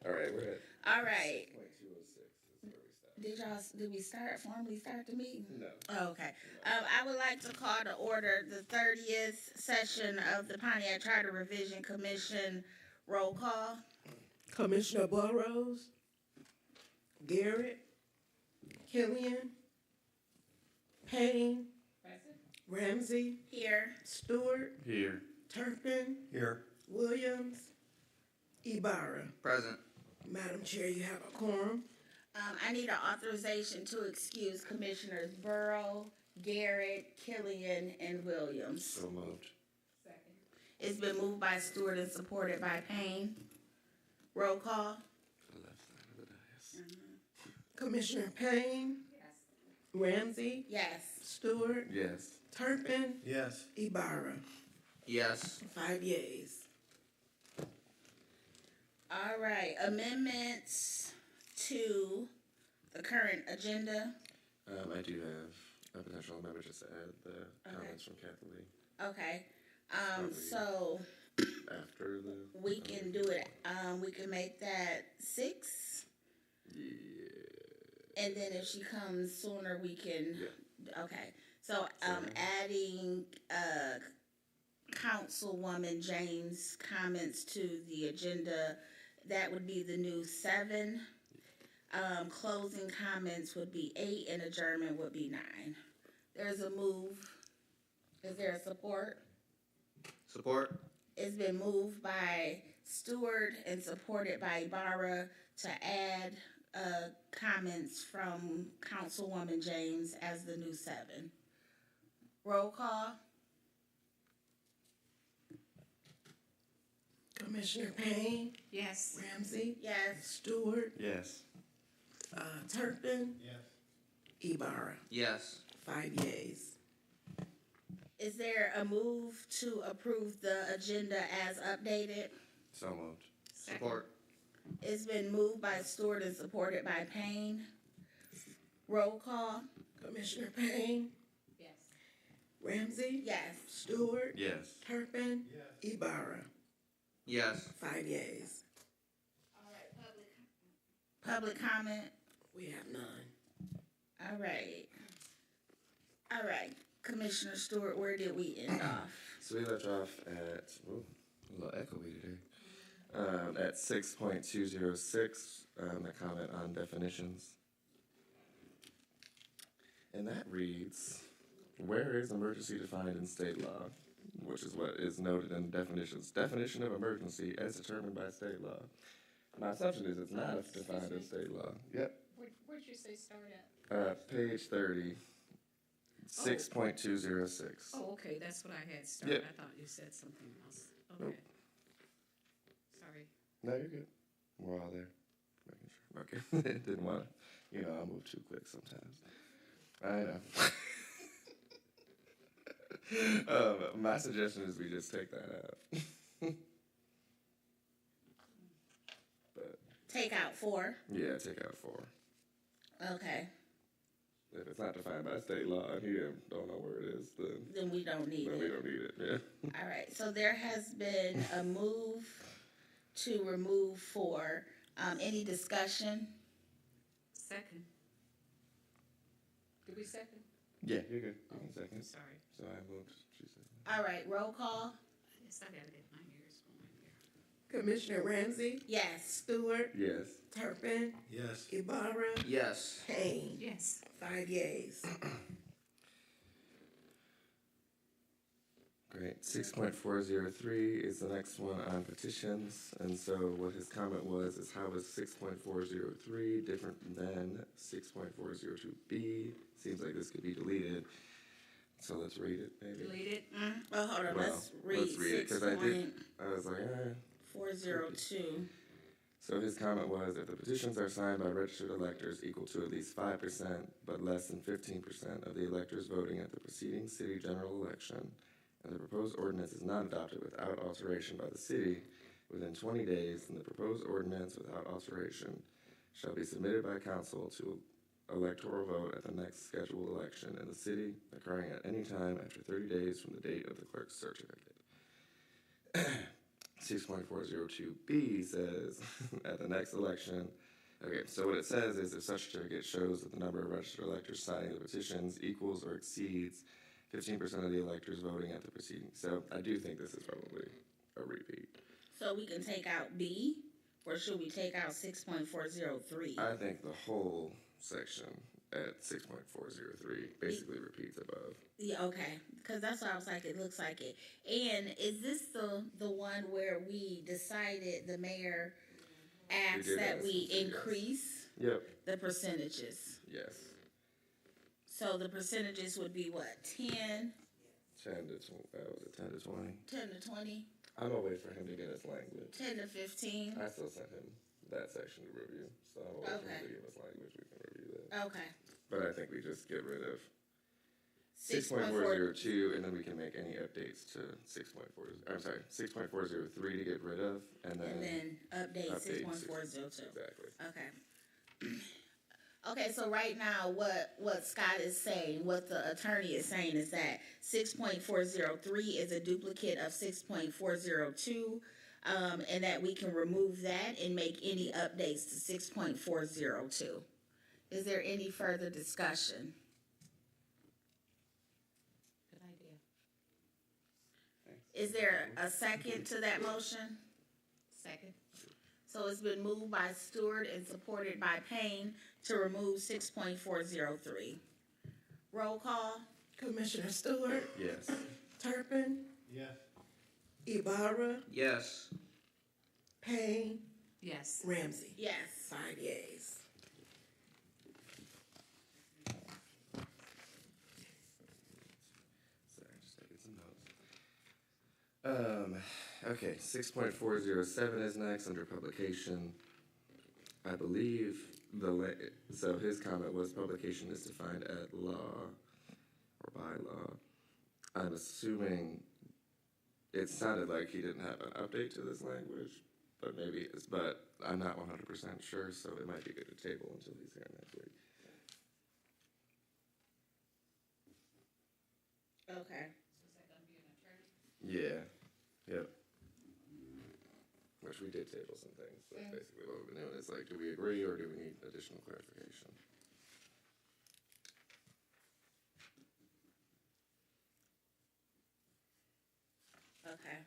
All right, we're at All right. 6.206 is where we start. Did we formally start the meeting? No. Oh, okay. I would like to call to order the 30th session of the Pontiac Charter Revision Commission. Roll call. Commissioner Burrows, Garrett, Killian, Payne, Ramsey, Here. Stewart, Here. Turpin, Here. Williams, Ibarra. Present. Madam Chair, you have a quorum. I need an authorization to excuse Commissioners Burrow, Garrett, Killian, and Williams. So moved. It's been moved by Stewart and supported by Payne. Roll call. To the left side of the dais. Commissioner Payne, Ramsey, Yes. Stewart, Yes. Turpin, Yes. Ibarra. Yes. 5 yeas. All right. Amendments to the current agenda. I do have a potential amendment just to add the comments from Kathleen Okay. Probably. So after the. we can do it. We can make that 6. Yeah. And then if she comes sooner, we can. Yeah. Okay. So adding Councilwoman James' comments to the agenda, that would be the new 7. Closing comments would be 8, and adjournment would be 9. There's a move. Is there a support? Support. It's been moved by Stewart and supported by Ibarra to add comments from Councilwoman James as the new 7. Roll call. Commissioner Payne, Yes. Ramsey, Yes. Stewart, Yes. Turpin, Yes. Ibarra. Yes. 5 yeas. Is there a move to approve the agenda as updated? So moved. Support. It's been moved by Stewart and supported by Payne. Roll call. Commissioner Payne, Yes. Ramsey, Yes. Stewart, Yes. Turpin, Ibarra. Yes. 5 yeas. All right, public comment. We have none. All right. All right. Commissioner Stewart, where did we end off? So we left off at a little echoey today. At 6.206, a comment on definitions. And that reads, where is emergency defined in state law? Which is what is noted in definitions. Definition of emergency as determined by state law. My assumption is it's not defined in state law. Yep. Where'd you say start at? Page 30, 6.206. Oh, okay, that's what I had started. Yep. I thought you said something else. Okay. Nope. Sorry. No, you're good. We're all there. Making sure. Okay. Didn't want to, I move too quick sometimes. I know. My suggestion is we just take that out. But Take out 4. yeah, take out 4. Okay. If it's not defined by state law and you don't know where it is, Then we don't need then we it. don't need it. Yeah. All right. So there has been a move to remove 4. Any discussion? Second. Did we second? Yeah, you're good. You can second. Sorry. So I moved. She said. All right. Roll call. Yes, I gotta get my ears going here. Commissioner Ramsey, Yes. Stewart, Yes. Turpin, Yes. Ibarra, Yes. Payne. Yes. 5 yeas. Great. 6.403 is the next one on petitions. And so what his comment was is how is 6.403 different than 6.402B? Seems like this could be deleted. So let's read it, maybe. Delete it. Well, hold on. Well, let's read it, because I was like, 6.402. So his comment was, if the petitions are signed by registered electors equal to at least 5%, but less than 15% of the electors voting at the preceding city general election, and the proposed ordinance is not adopted without alteration by the city within 20 days, then the proposed ordinance without alteration shall be submitted by council to electoral vote at the next scheduled election in the city, occurring at any time after 30 days from the date of the clerk's certificate. 6.402B says, at the next election, okay, so what it says is if such certificate shows that the number of registered electors signing the petitions equals or exceeds 15% of the electors voting at the proceeding. So I do think this is probably a repeat. So we can take out B, or should we take out 6.403? I think the whole section at 6.403 basically repeats above. Yeah, okay, because that's why I was like, it looks like it. And is this the one where we decided the mayor asked did that ask we him to, yes. increase Yep. the percentages? Yes. So the percentages would be what, 10, 10 to 20. Was it 10 to 20? 10 to 20, I'm gonna wait for him to get his language. 10 to 15? I still sent him that section to review, so I'm gonna wait for him Okay. to give us language. We can review that. Okay. But I think we just get rid of 6.4, 6.402, and then we can make any updates to 6.403 to get rid of, and then update update 6.402. exactly. Okay. Okay, so right now, what Scott is saying, what the attorney is saying is that 6.403 is a duplicate of 6.402, and that we can remove that and make any updates to 6.402. Is there any further discussion? Good idea. Is there a second to that motion? Second. So it's been moved by Stewart and supported by Payne to remove 6.403. Roll call? Commissioner Stewart, Yes. Turpin, Yes. Ibarra, Yes. Payne, Yes. Ramsey. Yes. 5 yeas. Sorry, just taking some notes. Okay, 6.407 is next under publication. I believe so his comment was publication is defined at law or by law. I'm assuming it sounded like he didn't have an update to this language, but but I'm not 100% sure, so it might be good to table until he's here next week. Okay. So is that gonna be an attorney? Yeah. Yep. Which we did table some things. That's basically what we've been doing. It's like, do we agree or do we need additional clarification? Okay.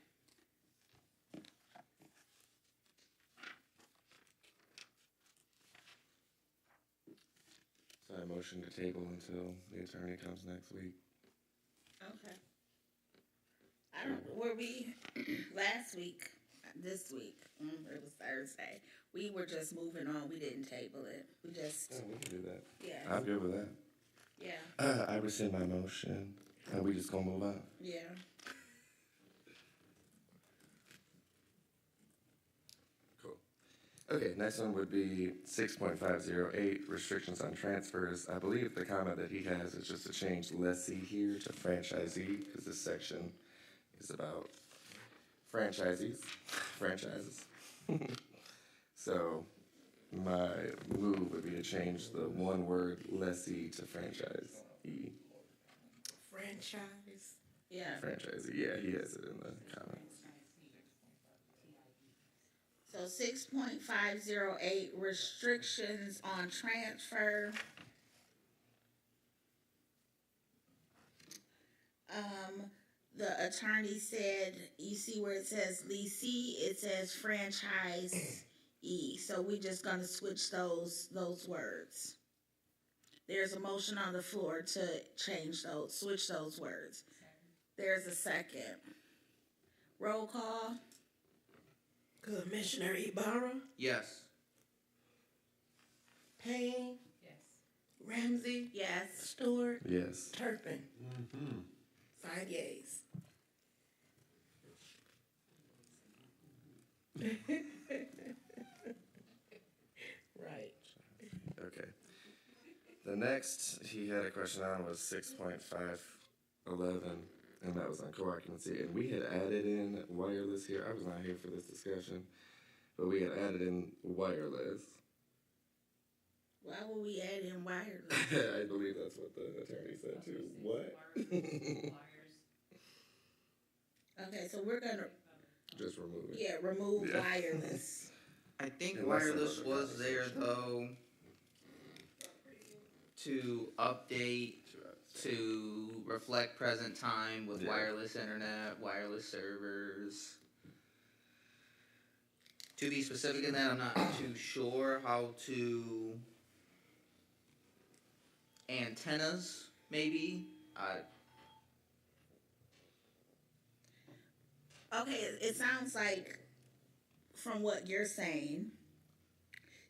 So I motion to table until the attorney comes next week. Okay. I don't, were we, last week, this week, it was Thursday, we were just moving on, we didn't table it, we just, Oh, we can do that. yeah, I'm good with that. yeah, I rescind my motion, and we just gonna move on. yeah. Cool. Okay, next one would be 6.508, restrictions on transfers. I believe the comment that he has is just to change lessee here to franchisee, because this section is about franchises. So my move would be to change the one word lessee to franchisee. Franchise. Yeah, Franchisee, yeah, he has it in the comments. so 6.508, restrictions on transfer. The attorney said, you see where it says leasee, it says franchisee, so we just gonna switch those words. There's a motion on the floor to switch those words. There's a second. Roll call? Commissioner Ibarra, Yes. Payne, Yes. Ramsey, Yes. Stewart, Yes. Turpin. Mm-hmm. 5 yeas. Right. Okay. The next he had a question on was 6.511, and that was on co-occupancy. And we had added in wireless here. I was not here for this discussion, but we had added in wireless. Why would we add in wireless? I believe that's what the attorney said too. What? Okay, so we're gonna, Just remove it. Yeah, remove Yeah. wireless. I think Unless some wireless other was there conversation. though to update to reflect present time with Yeah. wireless internet, wireless servers. To be specific in that, I'm not too sure how to antennas maybe. Okay, it sounds like from what you're saying,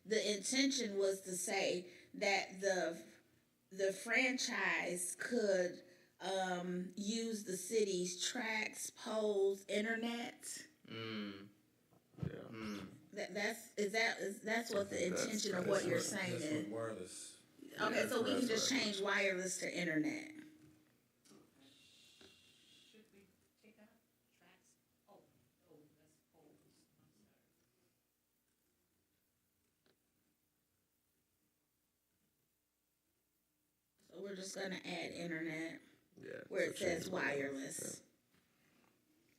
the intention was to say that the franchise could use the city's tracks, poles, internet. Yeah. That's what the That's intention of right. what you're That's saying That's is. what wireless. Okay, Yeah, so we can that's just what I change wireless to internet. Should we take out tracks? Oh, that's poles, I'm sorry. So we're just gonna add internet Yeah. where so it says change wireless.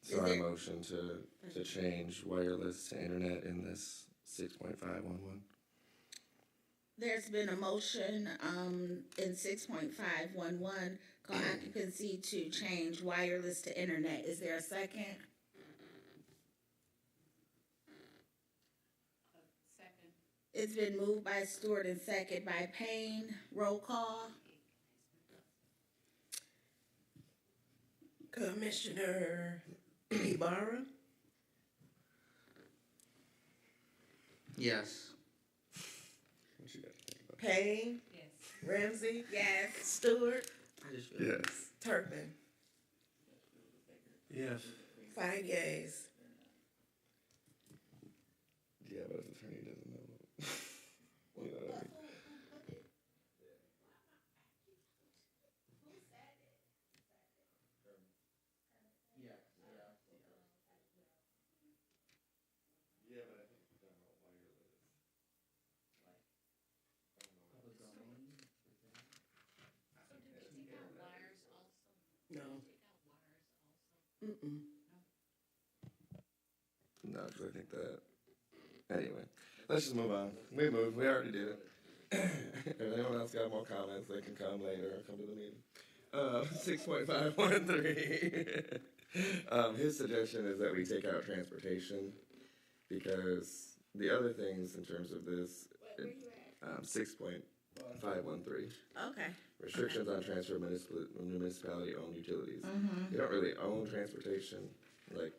So Is I there- motion to change wireless to internet in this 6.511. There's been a motion in 6.511 called occupancy to change wireless to internet. Is there a second? Second. It's been moved by Stewart and second by Payne. Roll call. Commissioner Ibarra, Yes. What you got to think about? Payne, Yes. Ramsey, Yes. Stewart, I just feel Yes. Turpin. Yes. 5 yeas. Yeah, but if the attorney doesn't know, you know what I mean? Yeah, but I think we're talking about wireless. So did we take out wires also? No. Take out wires also? Mm-mm. No, because I think that. Anyway, let's just move on. We moved. We already did it. If anyone else got more comments, they can come later or come to the meeting. 6.513. His suggestion is that we take out transportation because the other things in terms of this, 6.513. Okay. Restrictions on transfer of municipality-owned utilities. You don't really own transportation, like,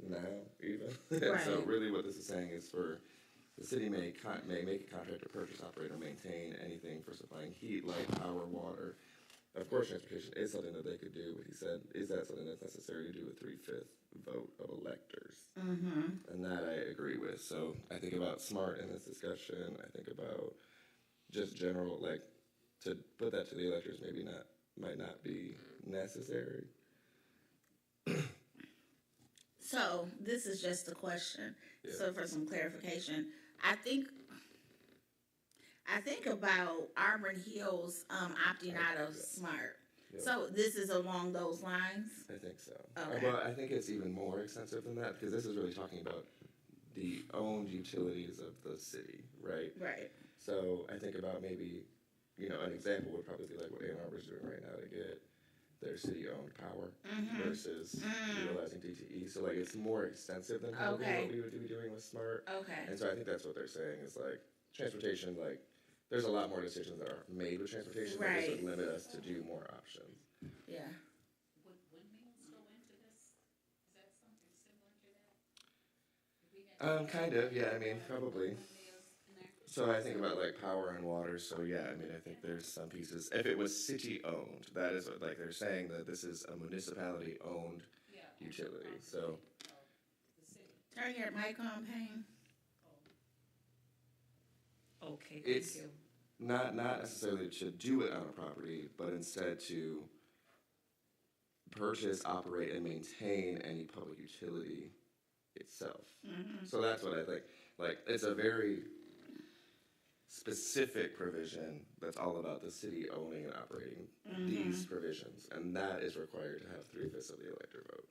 now, even. And so Right. really what this is saying is for, the city may make a contract to purchase, operate, or maintain anything for supplying heat, light, power, water. Of course, transportation is something that they could do, but he said, is that something that's necessary to do a 3/5 vote of electors? And that I agree with. So I think about SMART in this discussion. I think about just general, like, to put that to the electors might not be necessary. So this is just a question. Yeah. So for some clarification, I think about Auburn Hills opting out of SMART. Yeah. So this is along those lines. I think so. Okay. Well, I think it's even more extensive than that because this is really talking about the owned utilities of the city, right? Right. So I think about maybe, an example would probably be like what Ann Arbor's doing right now to get their city-owned power versus utilizing DTE. So like it's more extensive than probably Okay. what we would be doing with SMART. Okay. And so I think that's what they're saying is like transportation, like there's a lot more decisions that are made with transportation that this would Right. limit us to do more options. Yeah. Would windmills go into this? Is that something similar to that? If we had Kind of, yeah, I mean, probably. windmills in there? So I think about like power and water. So yeah, I mean, I think there's some pieces. If it was city owned, that is what like they're saying that this is a municipality owned Yeah. utility. So The city. Turn your mic on, Payne. Okay, thank It's- you. not necessarily to do it on a property, but instead to purchase, operate, and maintain any public utility itself. So that's what I think. Like it's a very specific provision that's all about the city owning and operating these provisions, and that is required to have 3/5 of the elector vote.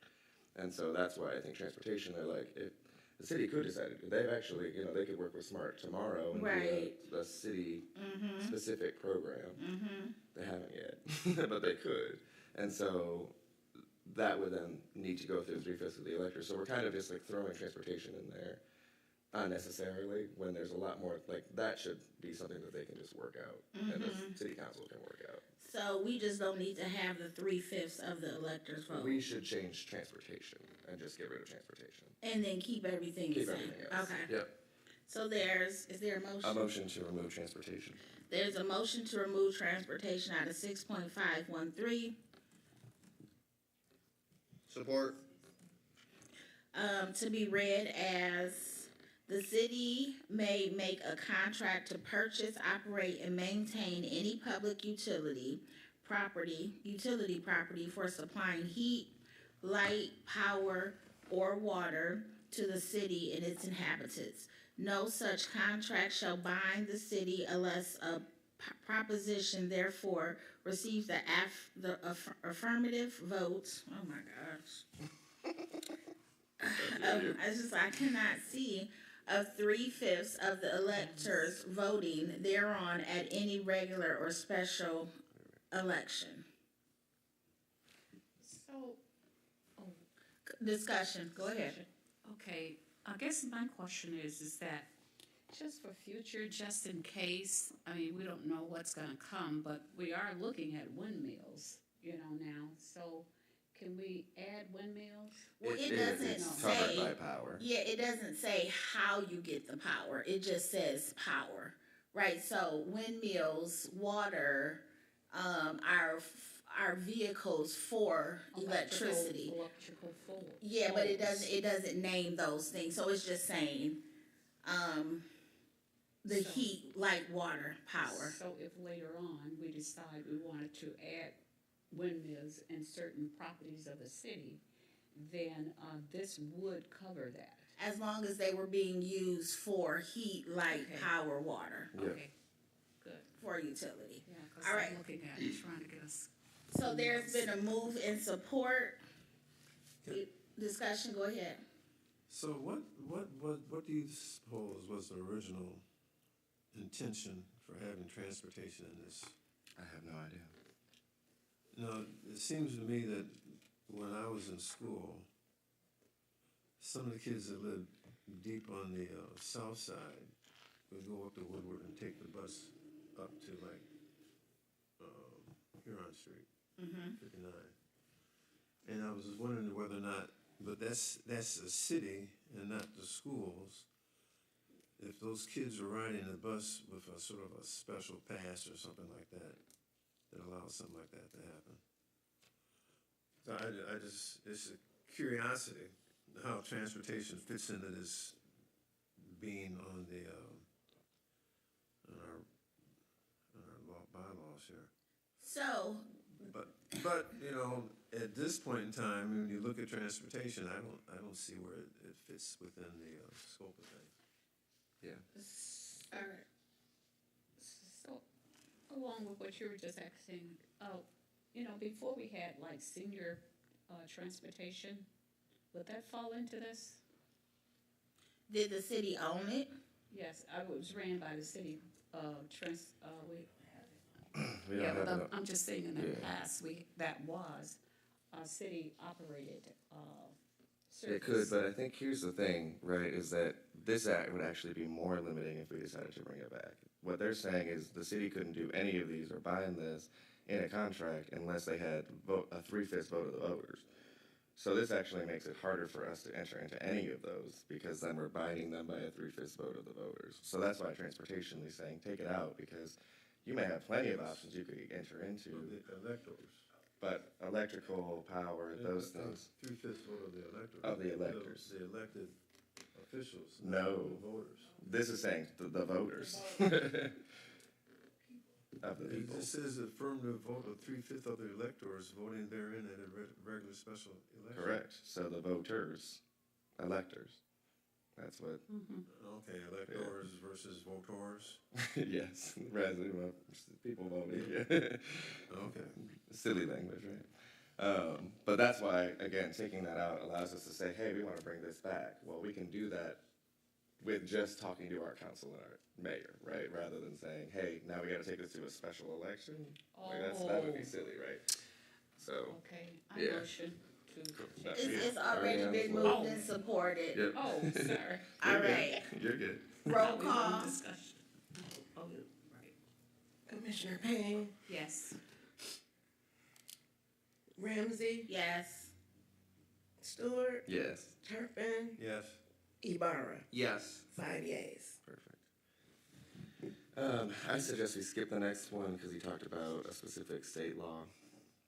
And so that's why I think transportation, they're like, if the city could decide to do, they've actually, they could work with SMART tomorrow and Right. do a city-specific program. They haven't yet, but they could. And so that would then need to go through 3/5 of the electors. So we're kind of just like throwing transportation in there unnecessarily when there's a lot more, like that should be something that they can just work out and the city council can work out. So we just don't need to have the 3/5 of the electors vote. We should change transportation and just get rid of transportation. And then keep everything the Keep same. everything else. Okay. Yep. So is there a motion? A motion to remove transportation. There's a motion to remove transportation out of 6.513. Support. To be read as the city may make a contract to purchase, operate, and maintain any public utility property for supplying heat, light, power, or water to the city and its inhabitants. No such contract shall bind the city unless a proposition therefore receives the affirmative vote. Oh my gosh. I cannot see of 3/5 of the electors voting thereon at any regular or special election. So, Discussion, go ahead. okay, I guess my question is that just for future, just in case, I mean, we don't know what's gonna come, but we are looking at windmills, now, so can we add windmills? Well, it It's doesn't covered say. by power. Yeah, it doesn't say how you get the power. It just says power, right? So windmills, water, our vehicles for electricity. Electrical forward. Yeah, but it doesn't name those things. So it's just saying, the So- heat, light, water, power. So if later on we decide we wanted to add windmills in certain properties of the city, then this would cover that. As long as they were being used for heat, light, Okay. power, water, Yeah. Okay, good. for utility. Yeah, because All right. I'm looking at trying to get us. So there's been a move in support. Discussion, go ahead. So what do you suppose was the original intention for having transportation in this? I have no idea. It seems to me that when I was in school, some of the kids that lived deep on the south side would go up to Woodward and take the bus up to like Huron Street, 59. And I was just wondering whether or not, but that's the city and not the schools. If those kids are riding the bus with a sort of a special pass or something like that, that allows something like that to happen. So I just, it's a curiosity how transportation fits into this being on the, on our bylaws here. So, But, at this point in time, when you look at transportation, I don't see where it fits within the scope of things. Yeah. all right. So, along with what you were just asking, before we had like senior transportation, would that fall into this? Did the city own it? Yes, I was ran by the city, We don't yeah, have but enough. I'm just saying in the Yeah. past, that was a city operated, service. It could, but I think here's the thing, right, is that this act would actually be more limiting if we decided to bring it back. What they're saying is the city couldn't do any of these or bind this in a contract unless they had a 3/5 vote of the voters. So this actually makes it harder for us to enter into any of those because then we're binding them by a 3/5 vote of the voters. So that's why transportation is saying take it out because you may have plenty of options you could enter into, The electors. but electrical, power, those things. 3/5 vote of the electors. Of the electors. The elected officials. No. not the voters. This is saying the voters of the It people. just says affirmative vote of 3/5 of the electors voting therein at a regular special election. Correct. So the voters, electors. That's what. Okay, electors versus voters. Yes, rather people voting. Okay. Silly language, right? But that's why, again, taking that out allows us to say, hey, we want to bring this back. Well, we can do that with just talking to our council and our mayor, right? Rather than saying, hey, now we got to take this to a special election. That would be silly, right? So, Okay, Yeah. I motion to. That- It's already been moved and supported. Yep. Oh, sorry. All You're good. right, You're good. roll We want call. discussion. Oh, right. Commissioner Payne, Yes. Ramsey, Yes. Stewart, Yes. Turpin, Yes. Yes. Ibarra. 5 yeas. Perfect. I suggest we skip the next one because he talked about a specific state law.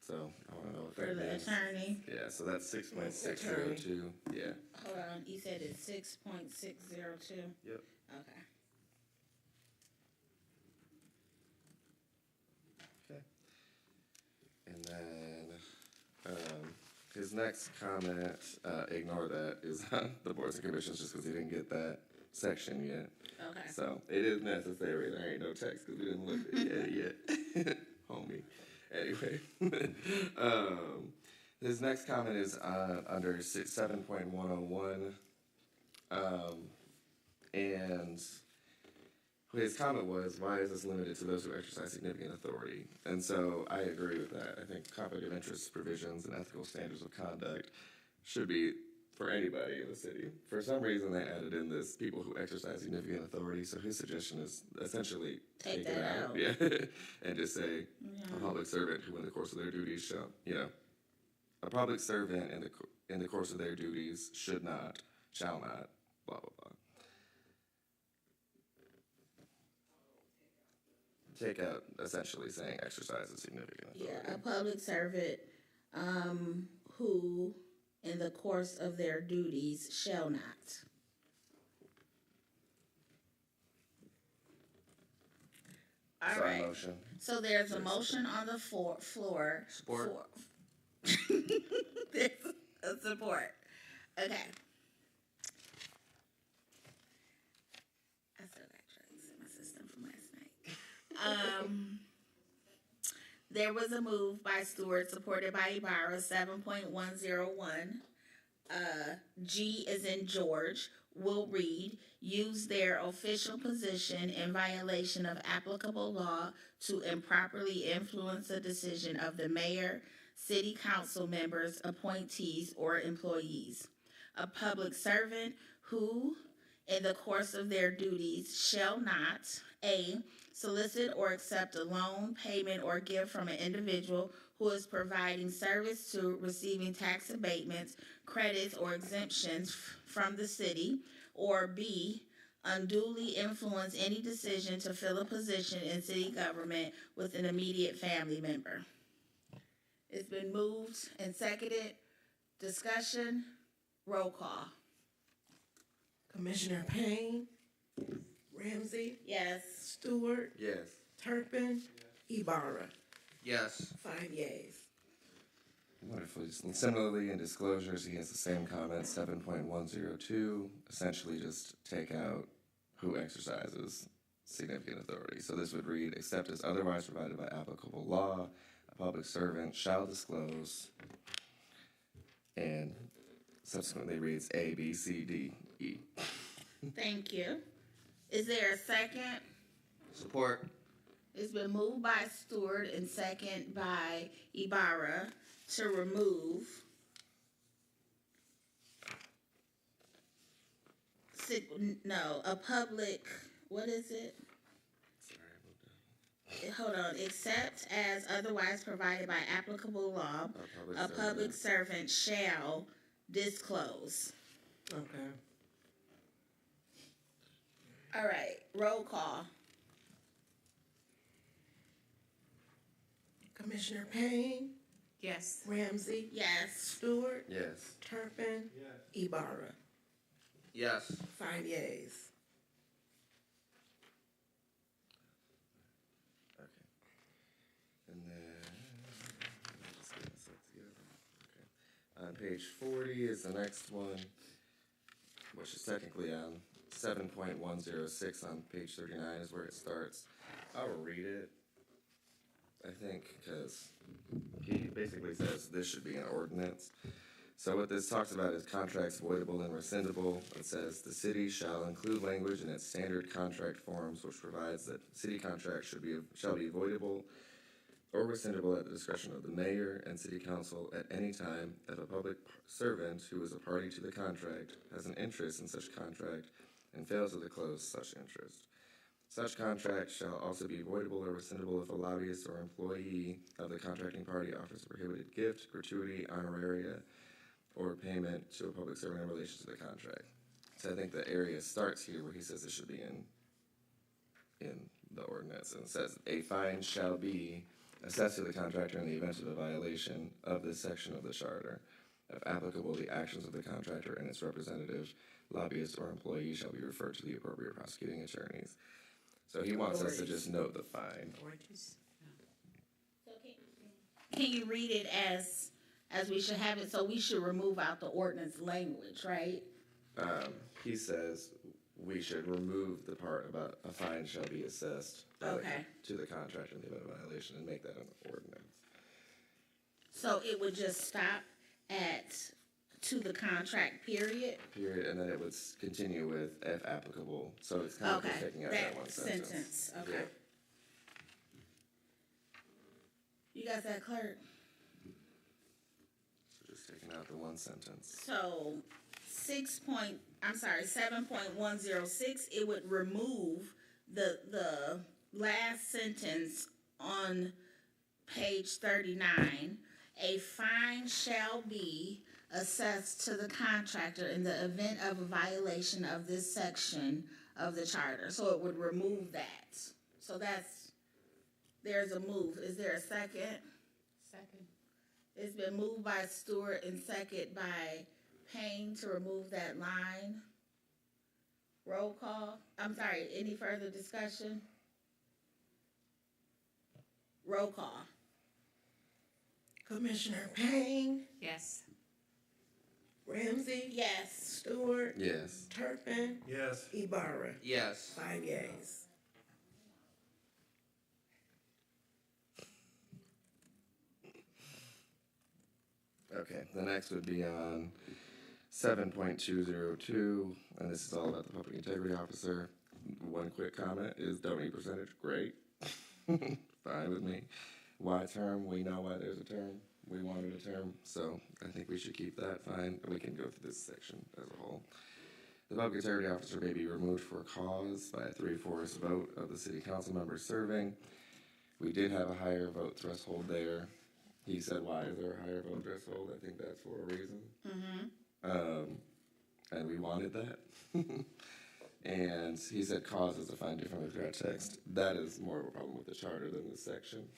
So I want to know what For that the means. attorney. Yeah, so that's 6.602. Yeah. Hold on, you said it's 6.602? Yep. Okay. Okay. And then his next comment, ignore that, is on the boards and commissions just because he didn't get that section yet. Okay. So it is necessary. There ain't no text because we didn't look at it yet, homie. Anyway, his next comment is under 7.101, and his comment was, "Why is this limited to those who exercise significant authority?" And so I agree with that. I think conflict of interest provisions and ethical standards of conduct should be for anybody in the city. For some reason, they added in this people who exercise significant authority. So his suggestion is essentially Take it that out, out. yeah, and just say a public servant who, in the course of their duties, shall, a public servant in the course of their duties should not, shall not, blah blah blah. Take out essentially saying exercise a significant authority. Yeah, a public servant, who, in the course of their duties, shall not. All So right. motion. So there's a motion on the floor. Support. There's a support. Okay. I still got drugs in my system from last night. There was a move by Stewart, supported by Ibarra, 7.101. G is in George, will read, use their official position in violation of applicable law to improperly influence the decision of the mayor, city council members, appointees, or employees. A public servant who, in the course of their duties, shall not, A, solicit or accept a loan, payment, or gift from an individual who is providing service to receiving tax abatements, credits, or exemptions from the city, or B, unduly influence any decision to fill a position in city government with an immediate family member. It's been moved and seconded. Discussion, roll call. Commissioner Payne, Ramsey, Yes. Stewart, Yes. Turpin, Ibarra. Yes. 5 yeas. Wonderful. Similarly, in disclosures, he has the same comment, 7.102, essentially just take out who exercises significant authority. So this would read, except as otherwise provided by applicable law, a public servant shall disclose, and subsequently reads A, B, C, D, E. Thank you. Is there a second? Support. It's been moved by Stewart and second by Ibarra to remove a public, what is it? Hold on, except as otherwise provided by applicable law, a public servant shall disclose. Okay. All right, roll call. Commissioner Payne, Yes. Ramsey, Yes. Stewart, Yes. Turpin, Ibarra. Yes. 5 yeas. Okay. And then, let me just get this together. Okay. On page 40 is the next one, which is technically on 7.106 on page 39 is where it starts. I'll read it. I think, because he basically says this should be an ordinance. So what this talks about is contracts voidable and rescindable. It says the city shall include language in its standard contract forms which provides that city contracts shall be voidable or rescindable at the discretion of the mayor and city council at any time if a public servant who is a party to the contract has an interest in such contract and fails to disclose such interest. Such contracts shall also be voidable or rescindable if a lobbyist or employee of the contracting party offers a prohibited gift, gratuity, honoraria, or payment to a public servant in relation to the contract. So I think the area starts here where he says it should be in the ordinance, and it says a fine shall be assessed to the contractor in the event of a violation of this section of the charter. If applicable, the actions of the contractor and its representative, lobbyist, or employee shall be referred to the appropriate prosecuting attorneys. So he wants us to just note the fine. So can you read it as we should have it? So we should remove out the ordinance language, right? He says we should remove the part about a fine shall be assessed to the contractor in the event of violation and make that an ordinance. So it would just stop at to the contract period? Period, and then it would continue with if applicable. So it's kind of just taking out that one sentence. Okay. Yeah. You got that, clerk? So just taking out the one sentence. So 7.106, it would remove the last sentence on page 39. A fine shall be assessed to the contractor in the event of a violation of this section of the charter. So it would remove that. So there's a move. Is there a second? Second. It's been moved by Stewart and second by Payne to remove that line. Roll call. I'm sorry, any further discussion? Roll call. Commissioner Payne, Yes. Ramsey, Yes. Stewart, Yes. Turpin, Yes. Ibarra. Yes. 5 yeas. Okay, the next would be on 7.202, and this is all about the public integrity officer. One quick comment is don't need percentage, great. Fine with me. Why term? We know why there's a term. We wanted a term, so I think we should keep that fine. We can go through this section as a whole. The public integrity officer may be removed for a cause by a 3/4 vote of the city council members serving. We did have a higher vote threshold there. He said, why is there a higher vote threshold? I think that's for a reason. And we wanted that. And he said cause is defined differently through our text. That is more of a problem with the charter than this section.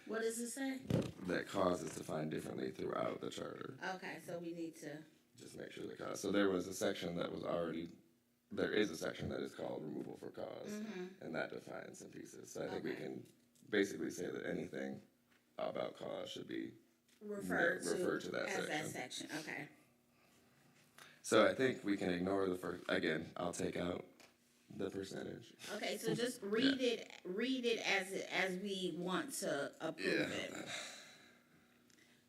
What does it say? That cause is defined differently throughout the charter. Okay, so we need to. Just make sure the cause. So there was a section that was already, there is a section that is called removal for cause. And that defines some pieces. So I think we Okay. can basically say that anything about cause should be Refer to that as section. that section. Okay. So I think we can ignore the first, again, I'll take out the percentage. Okay, so just read it as we want to approve it.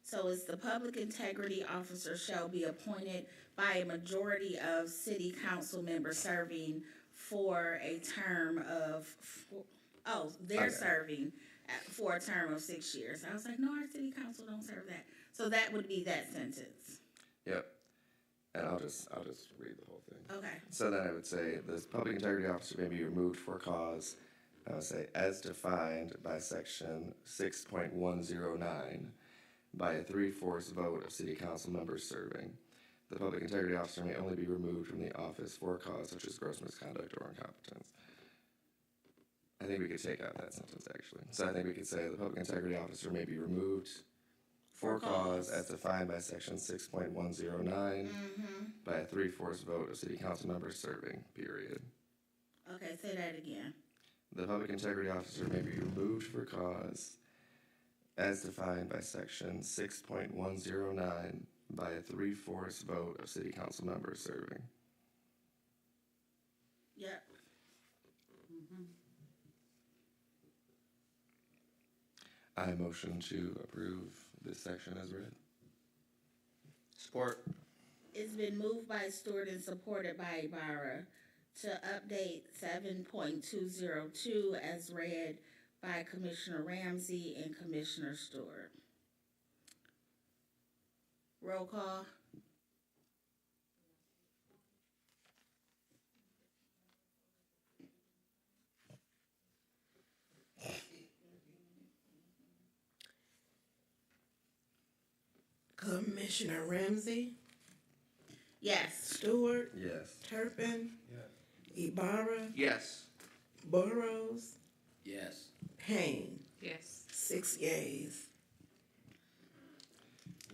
So it's the public integrity officer shall be appointed by a majority of city council members serving for a term of, they're Okay. serving for a term of 6 years. I was like, no, our city council don't serve that. So that would be that sentence. Yep. And I'll just read the whole thing. Okay. So then I would say, this public integrity officer may be removed for cause, I would say, as defined by section 6.109, by a 3/4 vote of city council members serving. The public integrity officer may only be removed from the office for a cause such as gross misconduct or incompetence. I think we could take out that sentence, actually. So I think we could say the public integrity officer may be removed for cause as defined by section 6.109 by a 3/4 vote of city council members serving, period. Okay, say that again. The public integrity officer may be removed for cause as defined by section 6.109 by a 3/4 vote of city council members serving. Yep. I motion to approve this section as read. Support. It's been moved by Stewart and supported by Ibarra to update 7.202 as read by Commissioner Ramsey and Commissioner Stewart. Roll call. Commissioner Ramsey, Yes. Stewart, Yes. Turpin, Ibarra, Yes. Burrows, Yes. Payne. Yes. 6 yeas.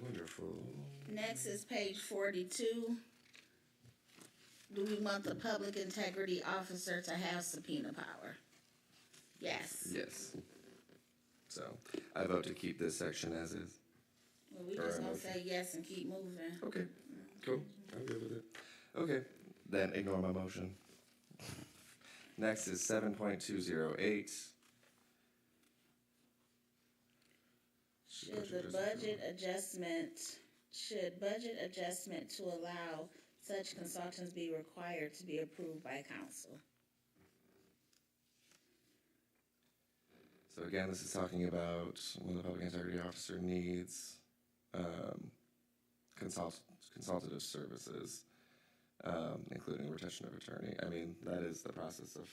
Wonderful. Next is page 42. Do we want the public integrity officer to have subpoena power? Yes. Yes. So, I vote to keep this section as is. Well, we just gonna say yes and keep moving. Okay, cool. I'm good with it. Okay, then ignore my motion. Next is 7.208. Should budget adjustment to allow such consultants be required to be approved by council? So again, this is talking about when the public integrity officer needs consultative services, including retention of attorney. I mean, that is the process of.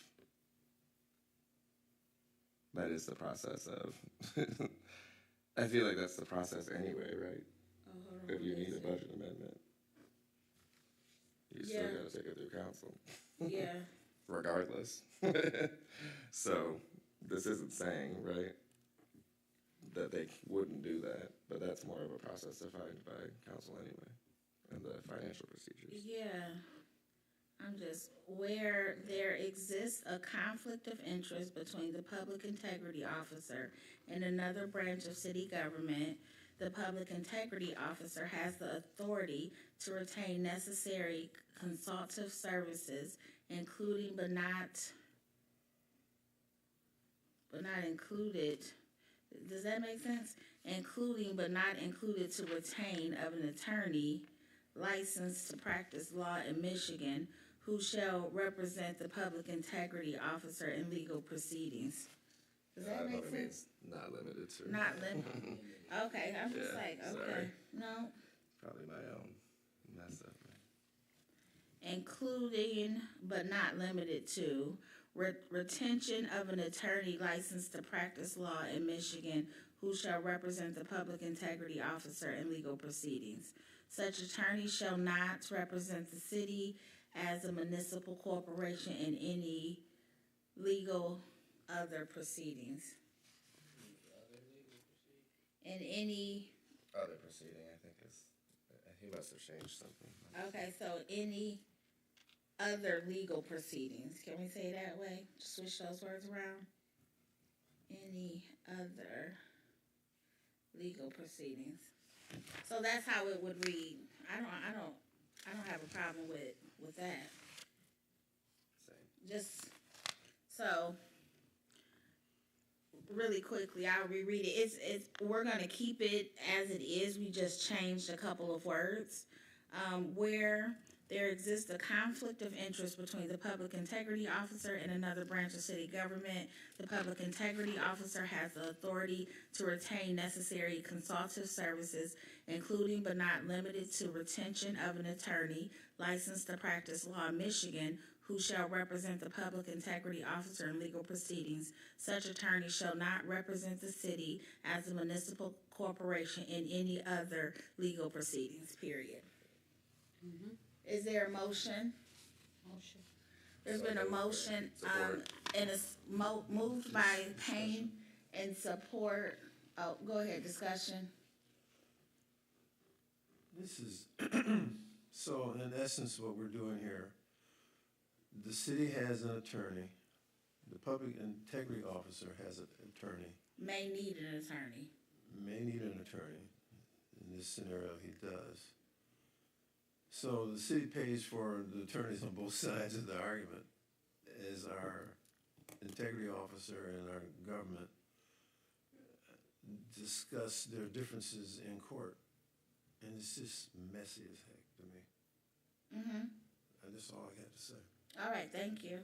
I feel like that's the process anyway, right? Oh, hold on, If you what need is a it? budget amendment, you still Yeah. gotta take it through council, Yeah, regardless. So, this isn't saying, right, that they wouldn't do that, but that's more of a process defined by council anyway, and the financial procedures. yeah. I'm just, where there exists a conflict of interest between the public integrity officer and another branch of city government, the public integrity officer has the authority to retain necessary consultative services, including but not included, does that make sense? Including but not included to retain of an attorney licensed to practice law in Michigan who shall represent the public integrity officer in legal proceedings. Does that make sense? Not limited to. Not limited. Okay, I'm just Yeah, like, okay, sorry. no. Probably my own mess up. Including but not limited to retention of an attorney licensed to practice law in Michigan who shall represent the public integrity officer in legal proceedings. Such attorney shall not represent the city as a municipal corporation in any legal other proceedings. In any, Other proceeding, I think he must have changed something. okay, so any other legal proceedings, can we say it that way? Switch those words around? Any other legal proceedings. So that's how it would read. I don't have a problem with that. Same. Just, so, really quickly, I'll reread it. We're gonna keep it as it is, we just changed a couple of words. Where there exists a conflict of interest between the public integrity officer and another branch of city government, the public integrity officer has the authority to retain necessary consultative services, including but not limited to retention of an attorney licensed to practice law in Michigan who shall represent the public integrity officer in legal proceedings. Such attorney shall not represent the city as a municipal corporation in any other legal proceedings, period. Is there a motion? Motion. There's been a motion, Support. and it's moved by Payne and support, oh, go ahead, discussion. This is, so in essence, what we're doing here, the city has an attorney, the public integrity officer has an attorney, May need an attorney. may need an attorney. In this scenario, he does. So the city pays for the attorneys on both sides of the argument as our integrity officer and our government discuss their differences in court. And it's just messy as heck to me. And that's all I got to say. All right, thank you.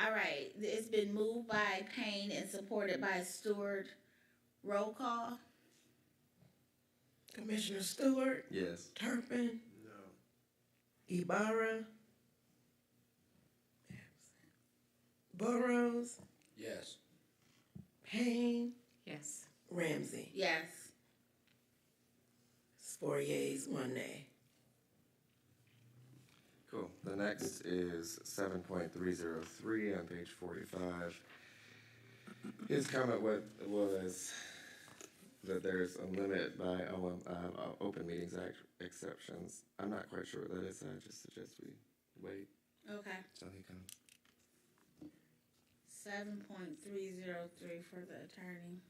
All right, it's been moved by Payne and supported by Stewart. Roll call. Commissioner Stewart, Yes. Turpin, No. Ibarra, Burrows, Yes. Payne, Yes. Ramsey. Yes. It's 4 yeas, 1 nay. Cool. The next is 7.303 on page 45. His comment was that there's a limit by Open Meetings Act exceptions. I'm not quite sure what that is, so I just suggest we wait Okay. till he comes. 7.303 for the attorney.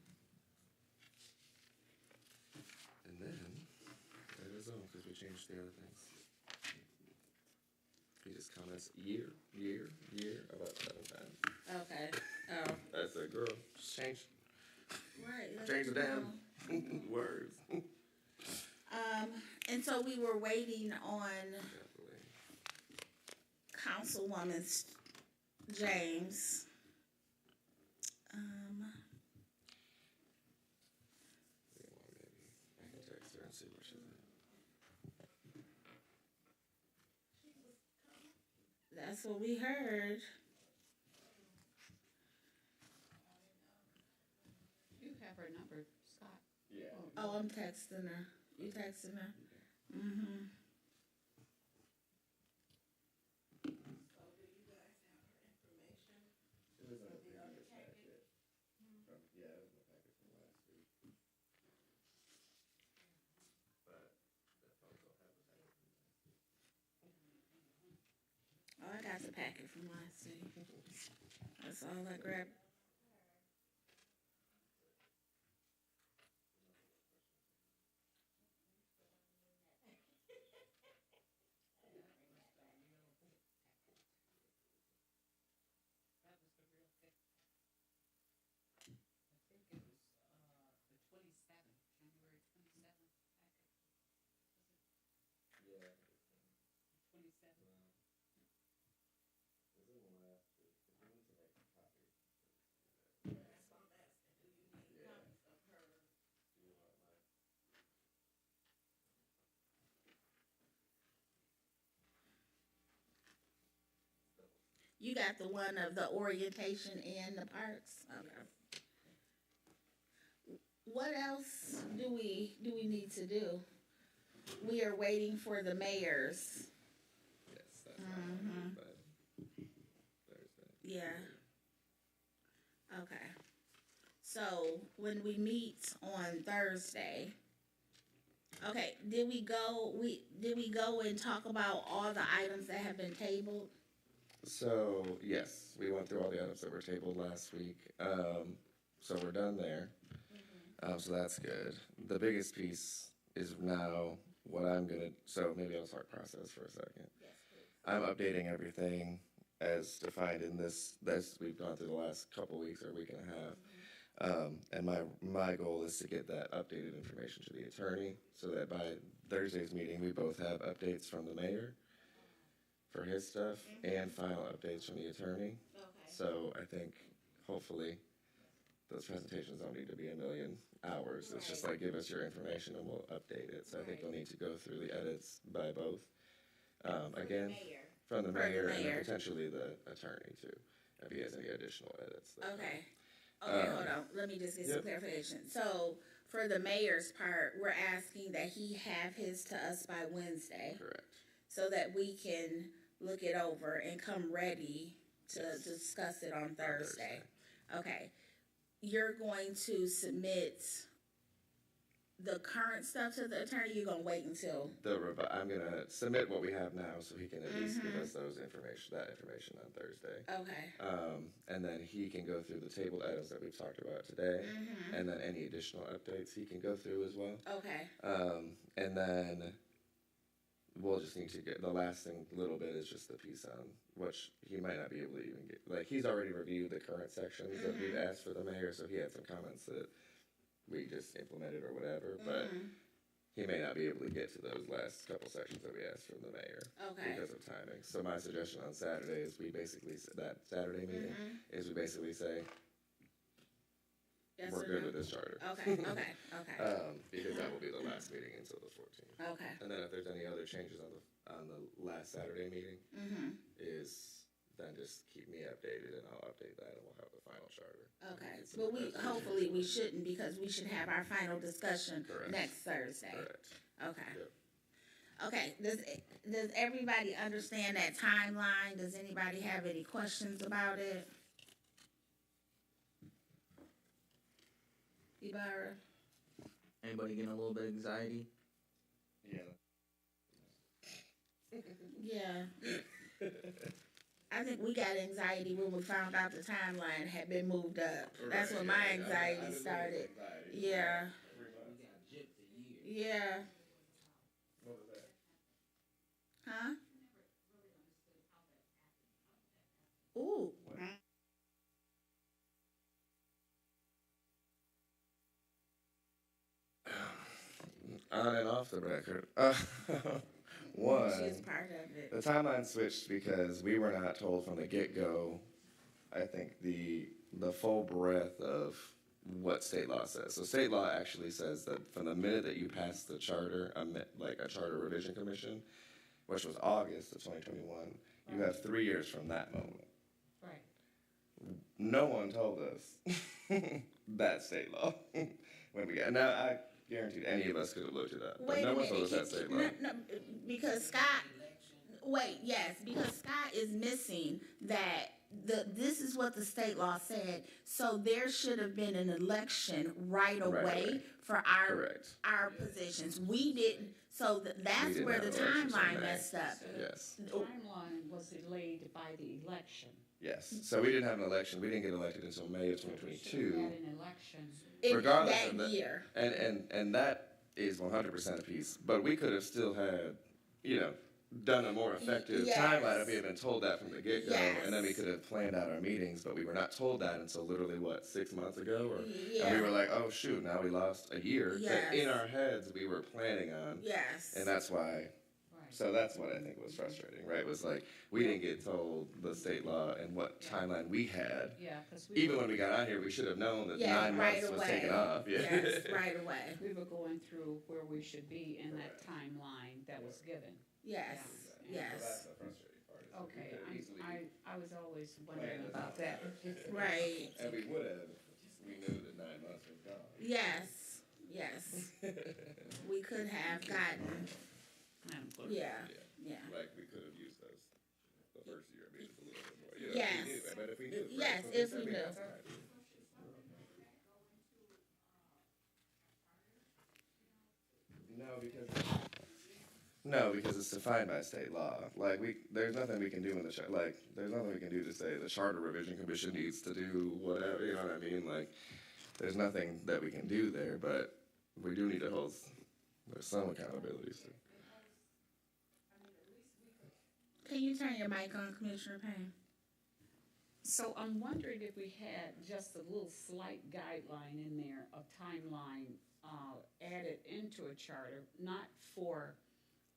And then, that is all, because we changed the other things. He just comments year about 7 times. Okay. Oh. I said, girl, just change Right. the damn words. And so we were waiting on Definitely. Councilwoman James. I can text her and see what she said. That's what we heard. You have her number, Scott. Yeah. Oh, I'm texting her. You texting her? Mm-hmm. Oh, I got the packet from last week. That's all I grabbed. You got the one of the orientation and the parks? Okay. What else do we need to do? We are waiting for the mayors. Yes, that's fine. But Thursday. Yeah. Okay. So when we meet on Thursday, okay, did we go and talk about all the items that have been tabled? So, yes, we went through all the items that were tabled last week. So we're done there. So that's good. The biggest piece is now what I'm gonna, so maybe I'll start process for a second. Yes, please. I'm updating everything as defined in this, as we've gone through the last couple weeks or week and a half. And my goal is to get that updated information to the attorney so that by Thursday's meeting, we both have updates from the mayor for his stuff and final updates from the attorney. Okay. So I think hopefully those presentations don't need to be a million hours. It's just like, give us your information and we'll update it. So I think you'll need to go through the edits by both. Again, from the mayor and then potentially the attorney too, if he has any additional edits. Okay. Okay, hold on. Let me just get some clarification. So for the mayor's part, we're asking that he have his to us by Wednesday Correct. so that we can look it over and come ready to discuss it on Thursday. Okay. You're going to submit the current stuff to the attorney? You're going to wait until? I'm going to submit what we have now so he can at least give us that information on Thursday. Okay. And then he can go through the tabled items that we've talked about today. And then any additional updates he can go through as well. Okay. And then we'll just need to get, the last thing, little bit is just the piece on which he might not be able to even get, like, he's already reviewed the current sections that we've asked for the mayor, so he had some comments that we just implement it or whatever, but he may not be able to get to those last couple sections that we asked from the mayor Okay. because of timing. So my suggestion on Saturday is we basically, that Saturday meeting, is we basically say, Yes we're or good no? with this charter. Okay, okay, okay, Because that will be the last meeting until the 14th. okay. And then if there's any other changes on the last Saturday meeting, is then just keep me updated and I'll update that and we'll have the final charter. Okay, Get some but we, resolution. hopefully we shouldn't, because we should have our final discussion Correct. next Thursday. Correct. Okay. Yep. Okay, does everybody understand that timeline? Does anybody have any questions about it? Ibarra? Anybody getting a little bit of anxiety? Yeah. Yeah. I think we got anxiety when we found out the timeline had been moved up. That's when my anxiety started. Yeah. Yeah. What was that? Huh? Ooh. On and off the record. One. One, She's part of it. the timeline switched because we were not told from the get-go, I think, the full breadth of what state law says. So state law actually says that from the minute that you pass the charter, like a charter revision commission, which was August of 2021, you have 3 years from that moment. Right. No one told us that state law when we got. Now I guaranteed any of us could have looked it up, but Wait no a one told us minute. that state law. No, because Scott. Wait, yes, because Scott is missing that this is what the state law said. So there should have been an election right away for Correct. our positions. We didn't. So that's didn't where have the elections in timeline May. messed up. Yes. The timeline was delayed by the election. Yes. So we didn't have an election. We didn't get elected until May of We 2022. had an election. Regardless that of that, year. and that is 100% a piece. But we could have still had, done a more effective Yes. timeline if we had been told that from the get-go, Yes. and then we could have planned out our meetings. But we were not told that until literally 6 months ago, and Yeah. we were like, oh shoot, now we lost a year that Yes. in our heads we were planning on, Yes. and that's why. Right. So that's what I think was frustrating, right? Was like we didn't get told the state law and what timeline we had. Yeah, because Even when we got out here, we should have known that Yeah, 9 right months was away. taken off. Yeah. Yes, right away. we were going through where we should be in that timeline that was given. Yes. So Yes. that's the frustrating part. is that we Okay, could have easily I was always wondering planned about this that. out. Right. And we would have. We knew that 9 months was gone. Yes. Yes. We could have gotten. Madam Clerk. Yeah. Yeah. Like we could have used those the first year, maybe a little bit more. Yes. If we knew, but if we knew. Right? Yes, So if said we got knew. time. No, because it's defined by state law. Like there's nothing we can do in the there's nothing we can do to say the charter revision commission needs to do whatever. You know what I mean? Like, there's nothing that we can do there, but we do need to hold. There's some accountability. So. Can you turn your mic on, Commissioner Payne? So I'm wondering if we had just a little slight guideline in there, a timeline added into a charter, not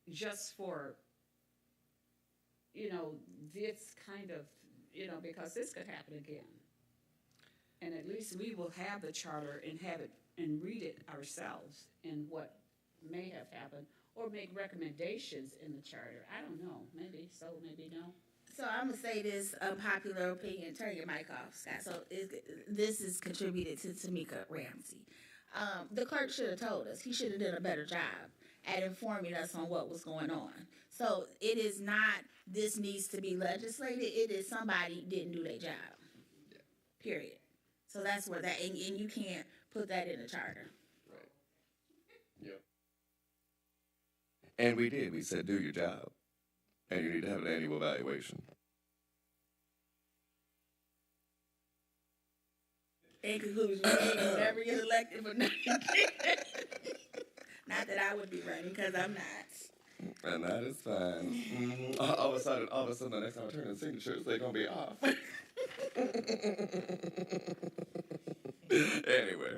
just for, this kind of, because this could happen again. And at least we will have the charter and have it and read it ourselves and what may have happened, or make recommendations in the charter. I don't know, maybe so, maybe no. So I'm gonna say this unpopular opinion. Turn your mic off, Scott. So this is contributed to Tamika Ramsey. The clerk should have told us. He should have done a better job at informing us on what was going on. So it is not this needs to be legislated. It is somebody didn't do their job. Yeah. Period. So that's where that and you can't put that in the charter. Right. Yep. And we did. We said, do your job. And you need to have an annual evaluation. In conclusion, we will never get elected for nothing. Not that I would be running, because I'm not. And that is fine. Mm-hmm. All of a sudden, the next time I turn in signatures, they're going to be off. Anyway.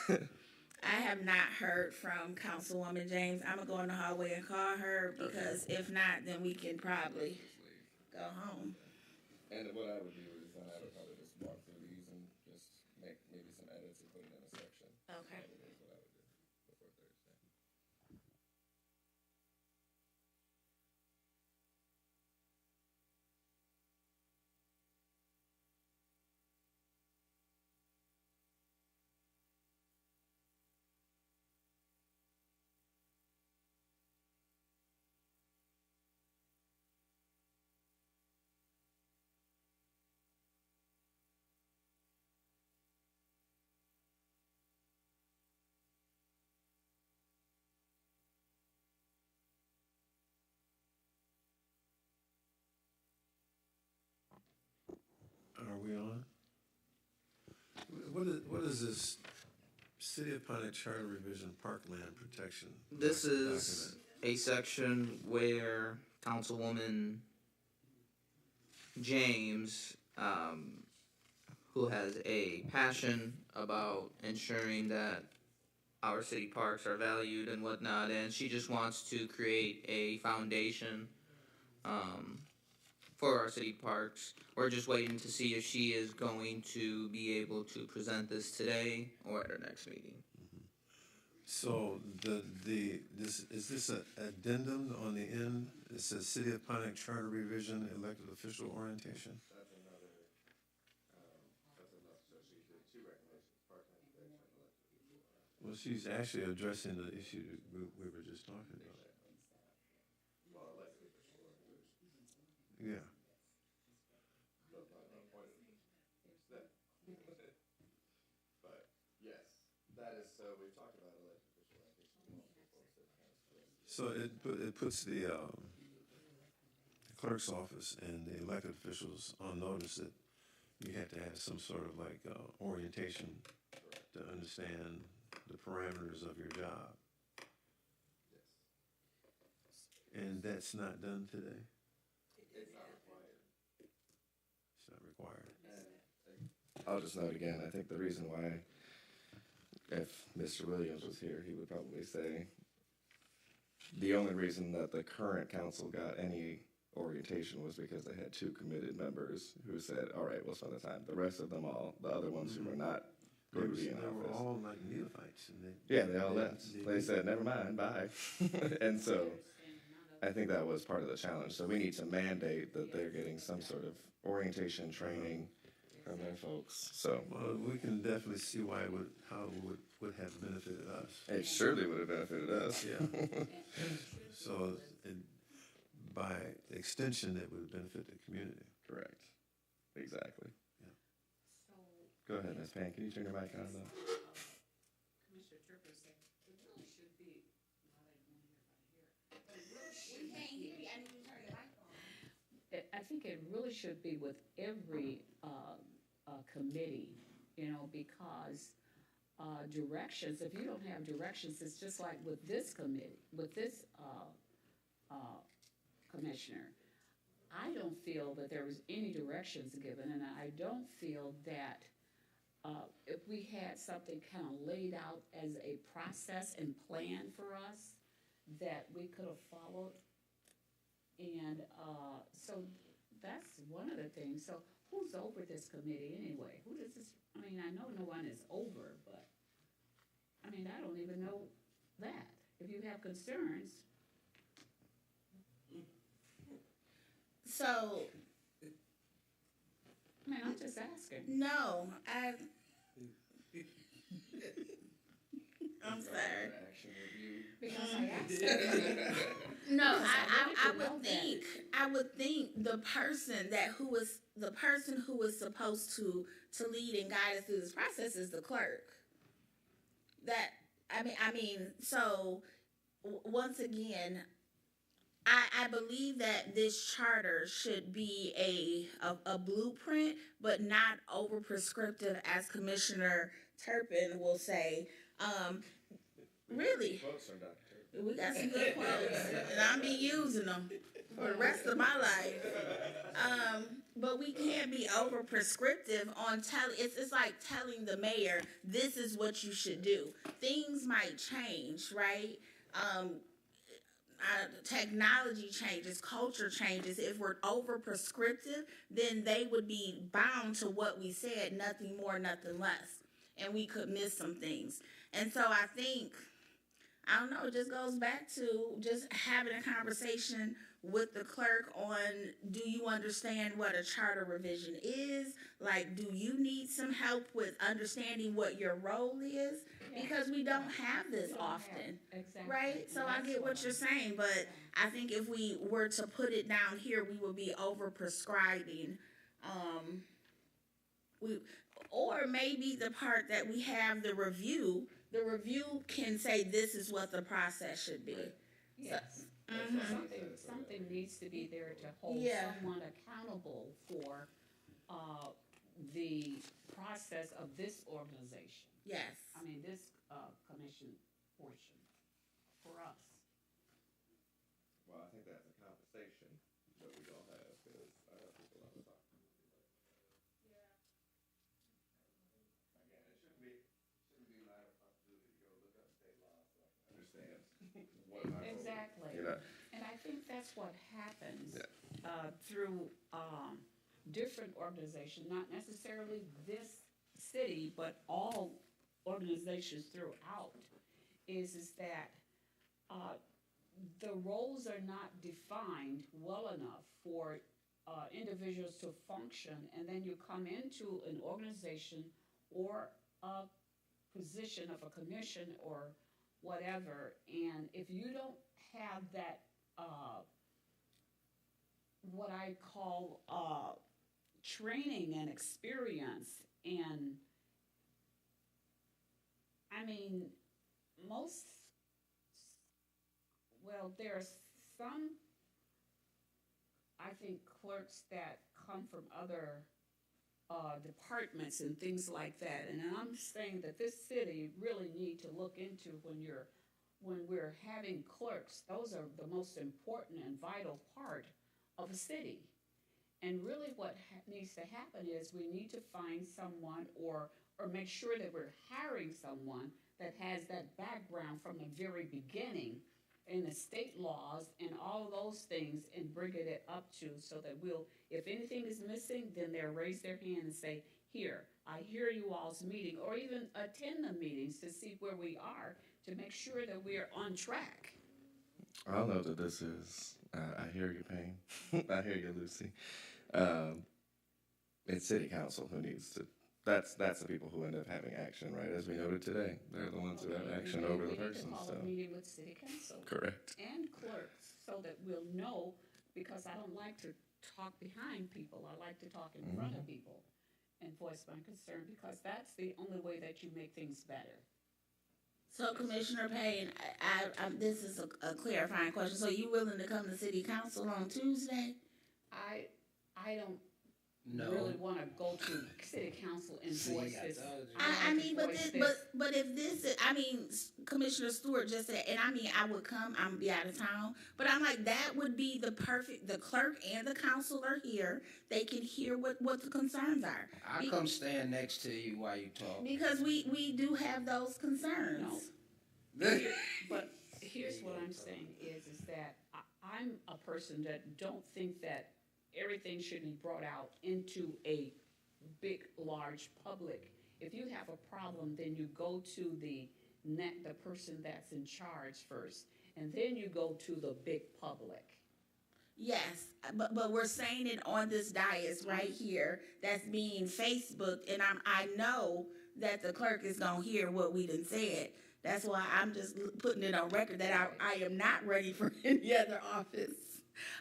I have not heard from Councilwoman James. I'm gonna go in the hallway and call her, because if not, then we can probably go home. And what I would do is then I would probably just walk through these and just make maybe some edits and put it in a section. Okay. Probably is what I would do before Thursday. Are we on? What is this City of Pontiac Charter Revision Parkland Protection? This is document? a section where Councilwoman James, who has a passion about ensuring that our city parks are valued and whatnot, and she just wants to create a foundation for our city parks. We're just waiting to see if she is going to be able to present this today or at our next meeting. So is this an addendum on the end? It says City of Pontiac Charter Revision Elected Official Orientation? That's another, so she did two recommendations, part-time protection and elected. Well, she's actually addressing the issue that we were just talking about. Yeah. But yes, that is, so we've talked about elected official orientation. So it puts the clerk's office and the elected officials on notice that you have to have some sort of like orientation to understand the parameters of your job. And that's not done today? It's not required. It's not required. I'll just note again, I think the reason why, if Mr. Williams was here, he would probably say the only reason that the current council got any orientation was because they had two committed members who said, all right, we'll spend the time. The rest of them all, the other ones who were not going to be in They were office. all like neophytes. And They all left. They said, never mind, bye. And so I think that was part of the challenge. So we need to mandate that they're getting some sort of orientation training from their folks. So Well, we can definitely see how it would have benefited us. it surely would have benefited us. Yeah. So by extension, it would benefit the community. Correct. Exactly. So, Go ahead, Ms. Payne. Can you turn your mic on though? Commissioner Turper said, it really should be, We can't hear you. I need you to turn your mic on. I think it really should be with every committee, because directions, if you don't have directions, it's just like with this committee, with this commissioner. I don't feel that there was any directions given, and I don't feel that if we had something kind of laid out as a process and plan for us, that we could have followed. And so that's one of the things. So who's over this committee anyway? Who does this, I know no one is over, but, I don't even know that. If you have concerns, So, I'm just asking. no, I'm sorry. Action review. Because I asked. No, Because I wanted to know I would think the person who is supposed to lead and guide us through this process is the clerk. So once again, I believe that this charter should be a blueprint, but not over prescriptive, as Commissioner Turpin will say. Really? Quotes from Dr. Turpin. We got some good quotes, and I'll be using them for the rest of my life. But we can't be over prescriptive on it's like telling the mayor this is what you should do. Things might change, right? Technology changes, culture changes. If we're over prescriptive, then they would be bound to what we said, nothing more, nothing less, and we could miss some things. And so I think, I don't know, it just goes back to just having a conversation with the clerk on, do you understand what a charter revision is? Like, do you need some help with understanding what your role is? Because we don't have this often, Exactly. right? So I get what you're saying, but I think if we were to put it down here, we would be over prescribing. Or maybe the part that we have the review can say this is what the process should be. Yes. Something needs to be there to hold someone accountable for the process of this organization. Yes. I mean, this commission portion for us. Well, I think that's a conversation that we all have, because I have people on the talk. Again, it shouldn't be my responsibility to go look up state law so I can understand what my role is. Exactly. You know? And I think that's what happens through different organizations, not necessarily this city, but all organizations throughout, is that the roles are not defined well enough for individuals to function, and then you come into an organization or a position of a commission or whatever, and if you don't have that what I call training and experience, and I mean, there's some, I think, clerks that come from other departments and things like that. And I'm saying that this city really need to look into when we're having clerks. Those are the most important and vital part of a city. And really what needs to happen is we need to find someone or make sure that we're hiring someone that has that background from the very beginning in the state laws and all of those things, and bringing it up to, so that if anything is missing, then they'll raise their hand and say, here, I hear you all's meeting, or even attend the meetings to see where we are, to make sure that we are on track. I'll note that this is, I hear your pain. I hear you, Lucy. It's city council who needs to, that's the people who end up having action, right? As we noted today, they're the ones who have action over the person, We need to call so. a meeting with city council. Correct. And clerks, so that we'll know, because I don't like to talk behind people. I like to talk in front of people and voice my concern, because that's the only way that you make things better. So, Commissioner Payne, this is a clarifying question. So, you willing to come to City Council on Tuesday? I don't No. really want to go to city council and See, voice I this. told you. I like mean, to but voice if this is, I mean, Commissioner Stewart just said, and I mean, I would come, I'm gonna be out of town, but I'm like, that would be the clerk and the council are here, they can hear what the concerns are. I'll come stand next to you while you talk. Because we do have those concerns. But here's what I'm saying is that I'm a person that don't think that everything should be brought out into a big, large public. If you have a problem, then you go to the person that's in charge first, and then you go to the big public. Yes, but we're saying it on this dais right here that's being Facebooked, and I know that the clerk is gonna hear what we done said. That's why I'm just putting it on record that I am not ready for any other office.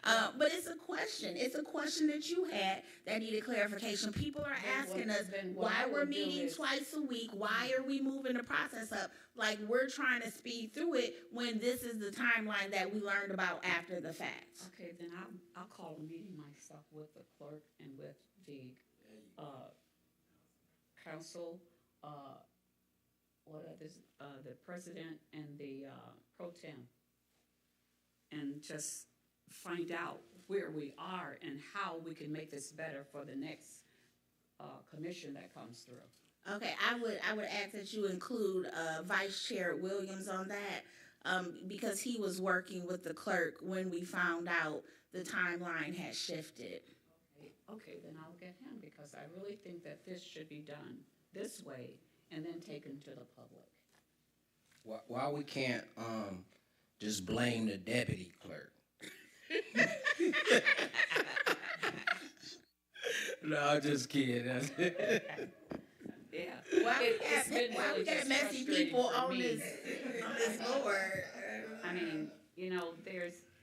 But it's a question. It's a question that you had that needed clarification. People are asking us why we're meeting twice a week. Why are we moving the process up? Like we're trying to speed through it when this is the timeline that we learned about after the fact. Okay, then I'll call a meeting myself with the clerk and with the council the president and the pro tem, and just find out where we are and how we can make this better for the next commission that comes through. Okay, I would ask that you include Vice Chair Williams on that, because he was working with the clerk when we found out the timeline had shifted. Okay, then I'll get him, because I really think that this should be done this way and then taken to the public. Why we can't just blame the deputy clerk? No, I'm just kidding. Yeah. Why It's been why really we got just messy frustrating people for on me. this board?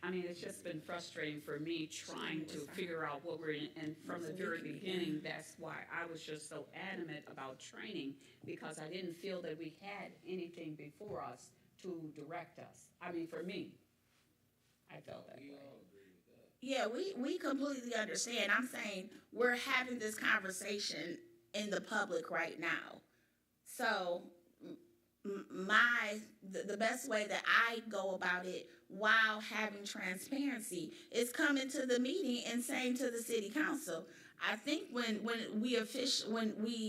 I mean, it's just been frustrating for me trying to figure out what we're in, and from the very beginning, that's why I was just so adamant about training, because I didn't feel that we had anything before us to direct us. I mean, for me, I felt that way. Yeah, we completely understand. I'm saying we're having this conversation in the public right now. So the best way that I go about it while having transparency is coming to the meeting and saying to the city council. I think when we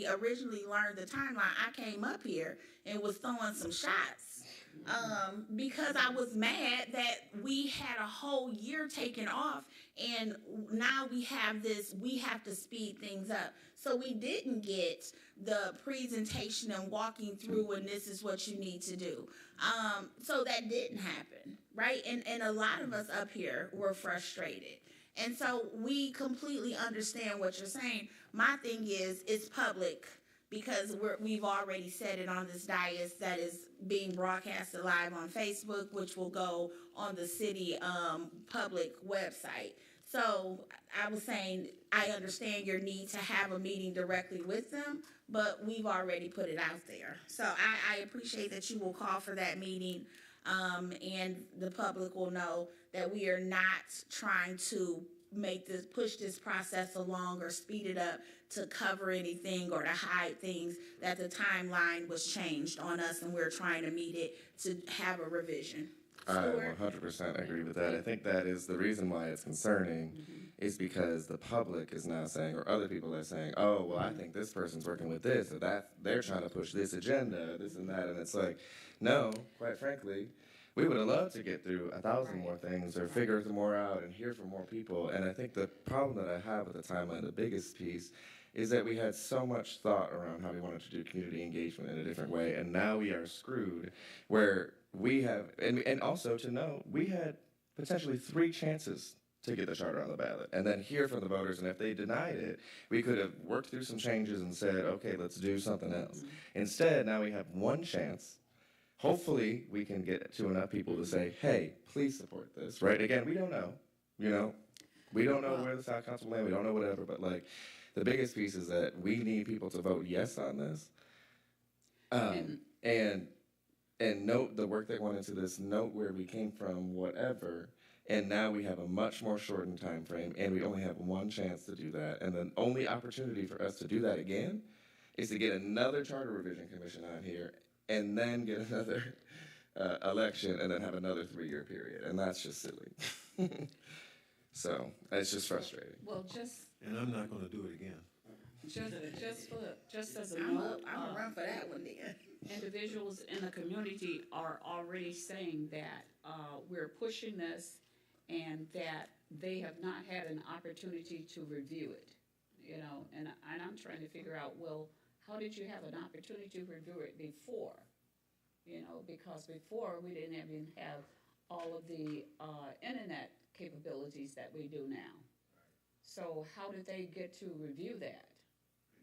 originally learned the timeline, I came up here and was throwing some shots. Because I was mad that we had a whole year taken off, and now we have to speed things up. So we didn't get the presentation and walking through, and this is what you need to do. So that didn't happen, right? And a lot of us up here were frustrated. And so we completely understand what you're saying. My thing is, it's public, because we've already said it on this dais that is being broadcasted live on Facebook, which will go on the city public website. So I was saying, I understand your need to have a meeting directly with them, but we've already put it out there. So I appreciate that you will call for that meeting, and the public will know that we are not trying to push this process along or speed it up to cover anything or to hide things, that the timeline was changed on us and we're trying to meet it to have a revision. I Stuart? 100% agree with that. I think that is the reason why it's concerning, is because the public is now saying, or other people are saying, oh, well, I think this person's working with this, or that they're trying to push this agenda, this and that, and it's like, no, quite frankly, we would have loved to get through 1,000 more things or figure more out and hear from more people. And I think the problem that I have with the timeline, the biggest piece, is that we had so much thought around how we wanted to do community engagement in a different way, and now we are screwed where we have, and also to know, we had potentially 3 chances to get the charter on the ballot and then hear from the voters, and if they denied it, we could have worked through some changes and said, okay, let's do something else. Instead, now we have 1 chance. Hopefully, we can get to enough people to say, hey, please support this, right? Again, we don't know, we don't know where the South Council will land, we don't know whatever, but like, the biggest piece is that we need people to vote yes on this, and note the work that went into this, note where we came from, whatever, and now we have a much more shortened time frame, and we only have 1 chance to do that, and the only opportunity for us to do that again is to get another charter revision commission on here, and then get another election, and then have another 3-year period, and that's just silly. So, it's just frustrating. Well, And I'm not gonna do it again. just as a I'm note, gonna run for that one then. individuals in the community are already saying that we're pushing this and that they have not had an opportunity to review it, and I'm trying to figure out, well, how did you have an opportunity to review it before? Because before we didn't even have all of the internet capabilities that we do now. So how did they get to review that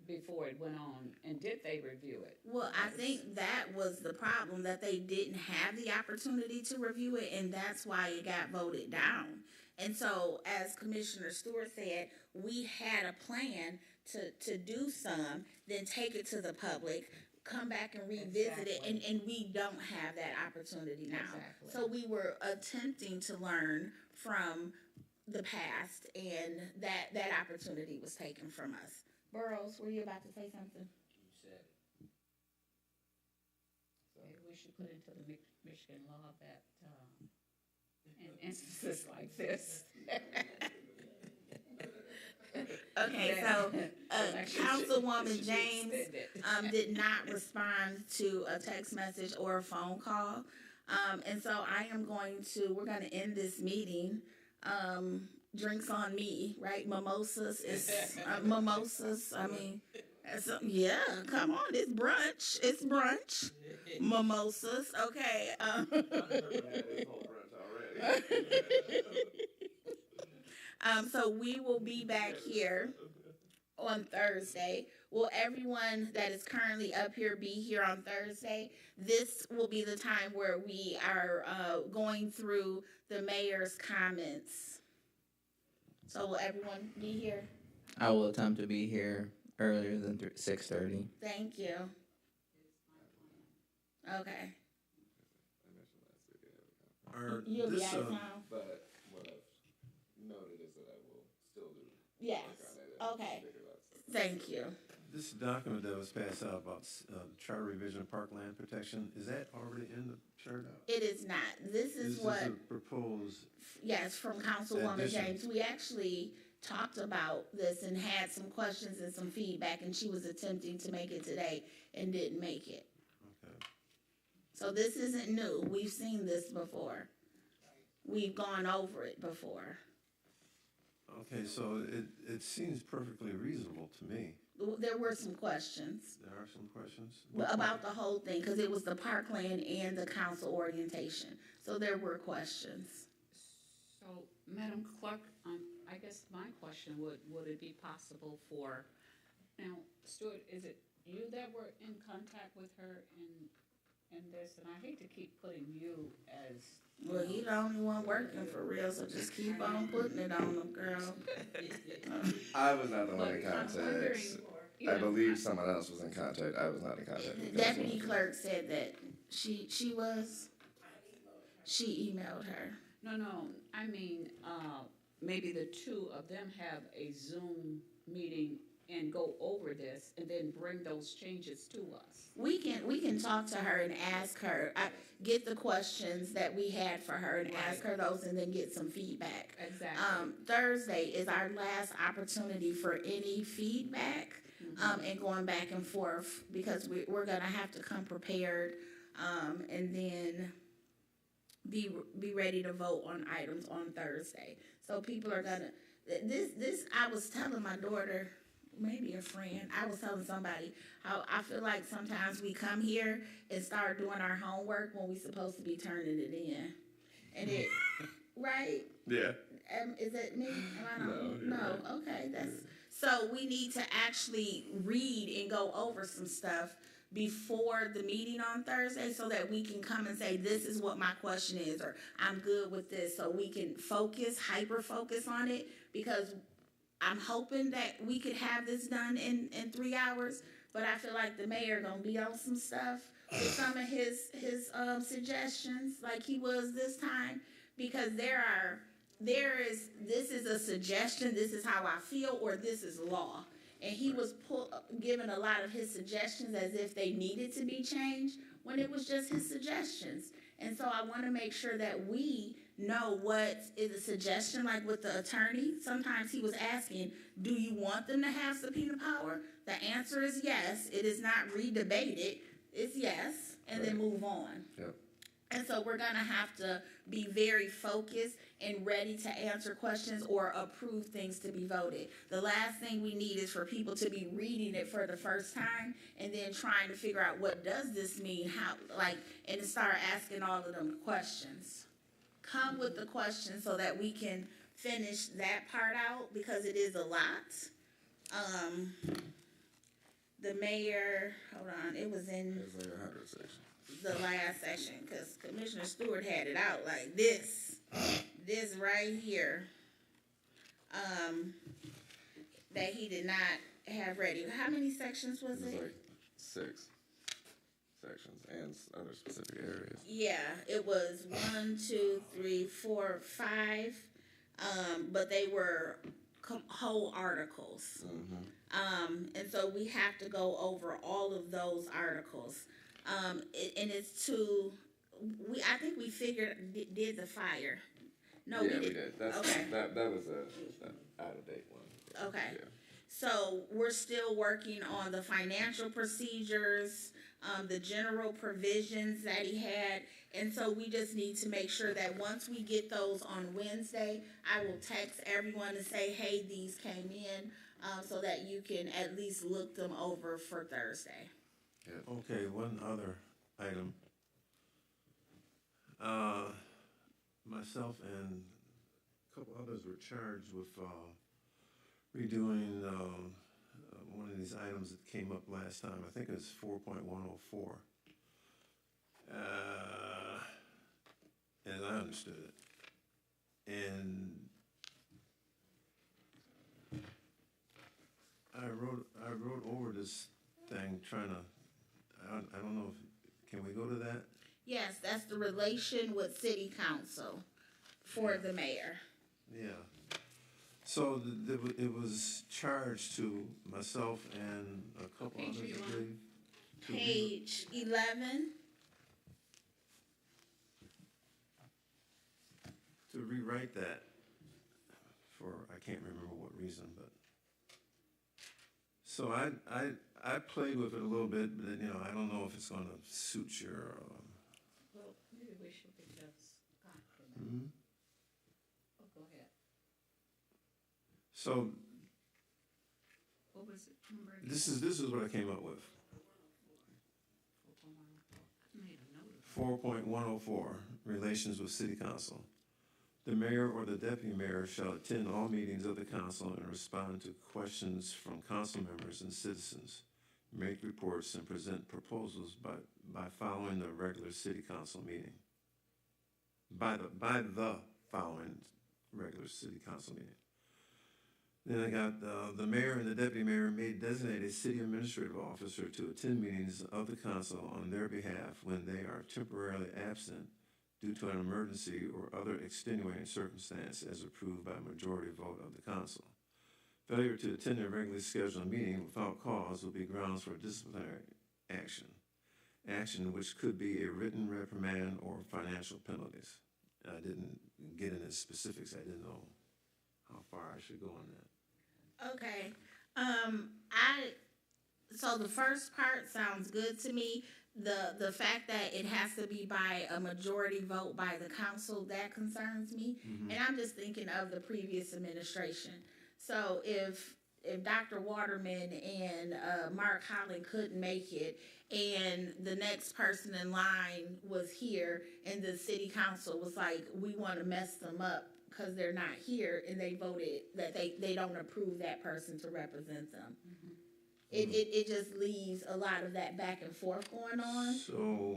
before it went on, and did they review it? Well, I think that was the problem, that they didn't have the opportunity to review it, and that's why it got voted down. And so, as Commissioner Stewart said, we had a plan to do some, then take it to the public, come back and revisit it, and we don't have that opportunity now. Exactly. So we were attempting to learn from the past, and that opportunity was taken from us. Burroughs, were you about to say something? we should put into the Michigan law that, in instances like this. Okay, so, Election Councilwoman should be James, extended. did not respond to a text message or a phone call. And so we're gonna end this meeting. Drinks on me, right? Mimosas is, mimosas, I mean, yeah, come on, it's brunch. Mimosas, okay. So we will be back here on Thursday. Will everyone that is currently up here be here on Thursday? This will be the time where we are going through the mayor's comments. So will everyone be here? I will attempt to be here earlier than 6:30. Thank you. Okay. You'll be out of town? But what I've noted is that I will still do Yes. work on it and Okay. figure that stuff out. Thank you. This document that was passed out about charter revision parkland protection, is that already in the charter? It is not. This is what, a proposed, yes, from Councilwoman Addition. James. We actually talked about this and had some questions and some feedback, and she was attempting to make it today and didn't make it. okay. So this isn't new. We've seen this before. We've gone over it before. Okay, so it seems perfectly reasonable to me. There were some questions There are some questions? about the whole thing, because it was the parkland and the council orientation. So there were questions. So, Madam Clerk, I guess my question would it be possible for, now, Stuart, is it you that were in contact with her in this? And I hate to keep putting you as. Well, you the only one working for real, so just keep on putting it on them, girl. I was not the one But in I'm contact. wondering, you I know, believe someone else was in contact. I was not in contact. The with deputy Councilwoman. clerk said that she emailed her. No, I mean, maybe the two of them have a Zoom meeting and go over this and then bring those changes to us. We can talk to her and ask her, get the questions that we had for her and ask her those and then get some feedback. Exactly. Thursday is our last opportunity for any feedback, and going back and forth, because we're gonna have to come prepared, and then be ready to vote on items on Thursday. So people are gonna, I was telling my daughter, maybe a friend, I was telling somebody how I feel like sometimes we come here and start doing our homework when we're supposed to be turning it in. And it, right? Yeah. Is it me? Am I not? No, No, you're right. okay, so we need to actually read and go over some stuff before the meeting on Thursday so that we can come and say, this is what my question is, or I'm good with this, so we can hyper focus on it, because I'm hoping that we could have this done in 3 hours, but I feel like the mayor gonna be on some stuff with some of his suggestions, like he was this time, because this is a suggestion, this is how I feel, or this is law. And he was given a lot of his suggestions as if they needed to be changed, when it was just his suggestions. And so I want to make sure that we know what is a suggestion, like with the attorney. Sometimes he was asking, do you want them to have subpoena power? The answer is yes. It is not redebated. It's yes, and then move on. Yep. And so we're going to have to be very focused and ready to answer questions or approve things to be voted. The last thing we need is for people to be reading it for the first time and then trying to figure out, what does this mean? How, and to start asking all of them questions. Come with the questions so that we can finish that part out, because it is a lot. The mayor, hold on, it was in It was like 100 sections. the last section, because Commissioner Stewart had it out like this right here, that he did not have ready. How many sections was It was it? like 6 sections and other specific areas. Yeah, it was 1, 2, 3, 4, 5, but they were whole articles. And so we have to go over all of those articles. And it's to, I think we did the fire. No, Yeah, we did. did. That's, Okay. that was a out-of-date one. Okay. Yeah. So we're still working on the financial procedures, the general provisions that he had. And so we just need to make sure that once we get those on Wednesday, I will text everyone and say, hey, these came in, so that you can at least look them over for Thursday. Okay, one other item. Myself and a couple others were charged with redoing one of these items that came up last time. I think it was 4.104. As I understood it. And I wrote over this thing trying to, I don't know if, can we go to that? Yes, that's the relation with city council for the mayor. Yeah. So it was charged to myself and a couple others, I believe. Page 11. To rewrite that for, I can't remember what reason, but. So I played with it a little bit, but I don't know if it's gonna suit your, Well, maybe we should just, mhm. oh, go ahead. So What was it? Number again? this is what I came up with. 4.104. I made a note of 4.104, relations with city council. The mayor or the deputy mayor shall attend all meetings of the council and respond to questions from council members and citizens, make reports and present proposals by following the regular city council meeting. By the following regular city council meeting. Then I got the mayor and the deputy mayor may designate a city administrative officer to attend meetings of the council on their behalf when they are temporarily absent due to an emergency or other extenuating circumstance as approved by a majority vote of the council. Failure to attend a regularly scheduled meeting without cause will be grounds for disciplinary action. Action which could be a written reprimand or financial penalties. I didn't get into specifics. I didn't know how far I should go on that. Okay. So the first part sounds good to me. The fact that it has to be by a majority vote by the council, that concerns me. Mm-hmm. And I'm just thinking of the previous administration. So if Dr. Waterman and Mark Holland couldn't make it, and the next person in line was here, and the city council was like, we want to mess them up because they're not here, and they voted that they don't approve that person to represent them. Mm-hmm. It just leaves a lot of that back and forth going on. So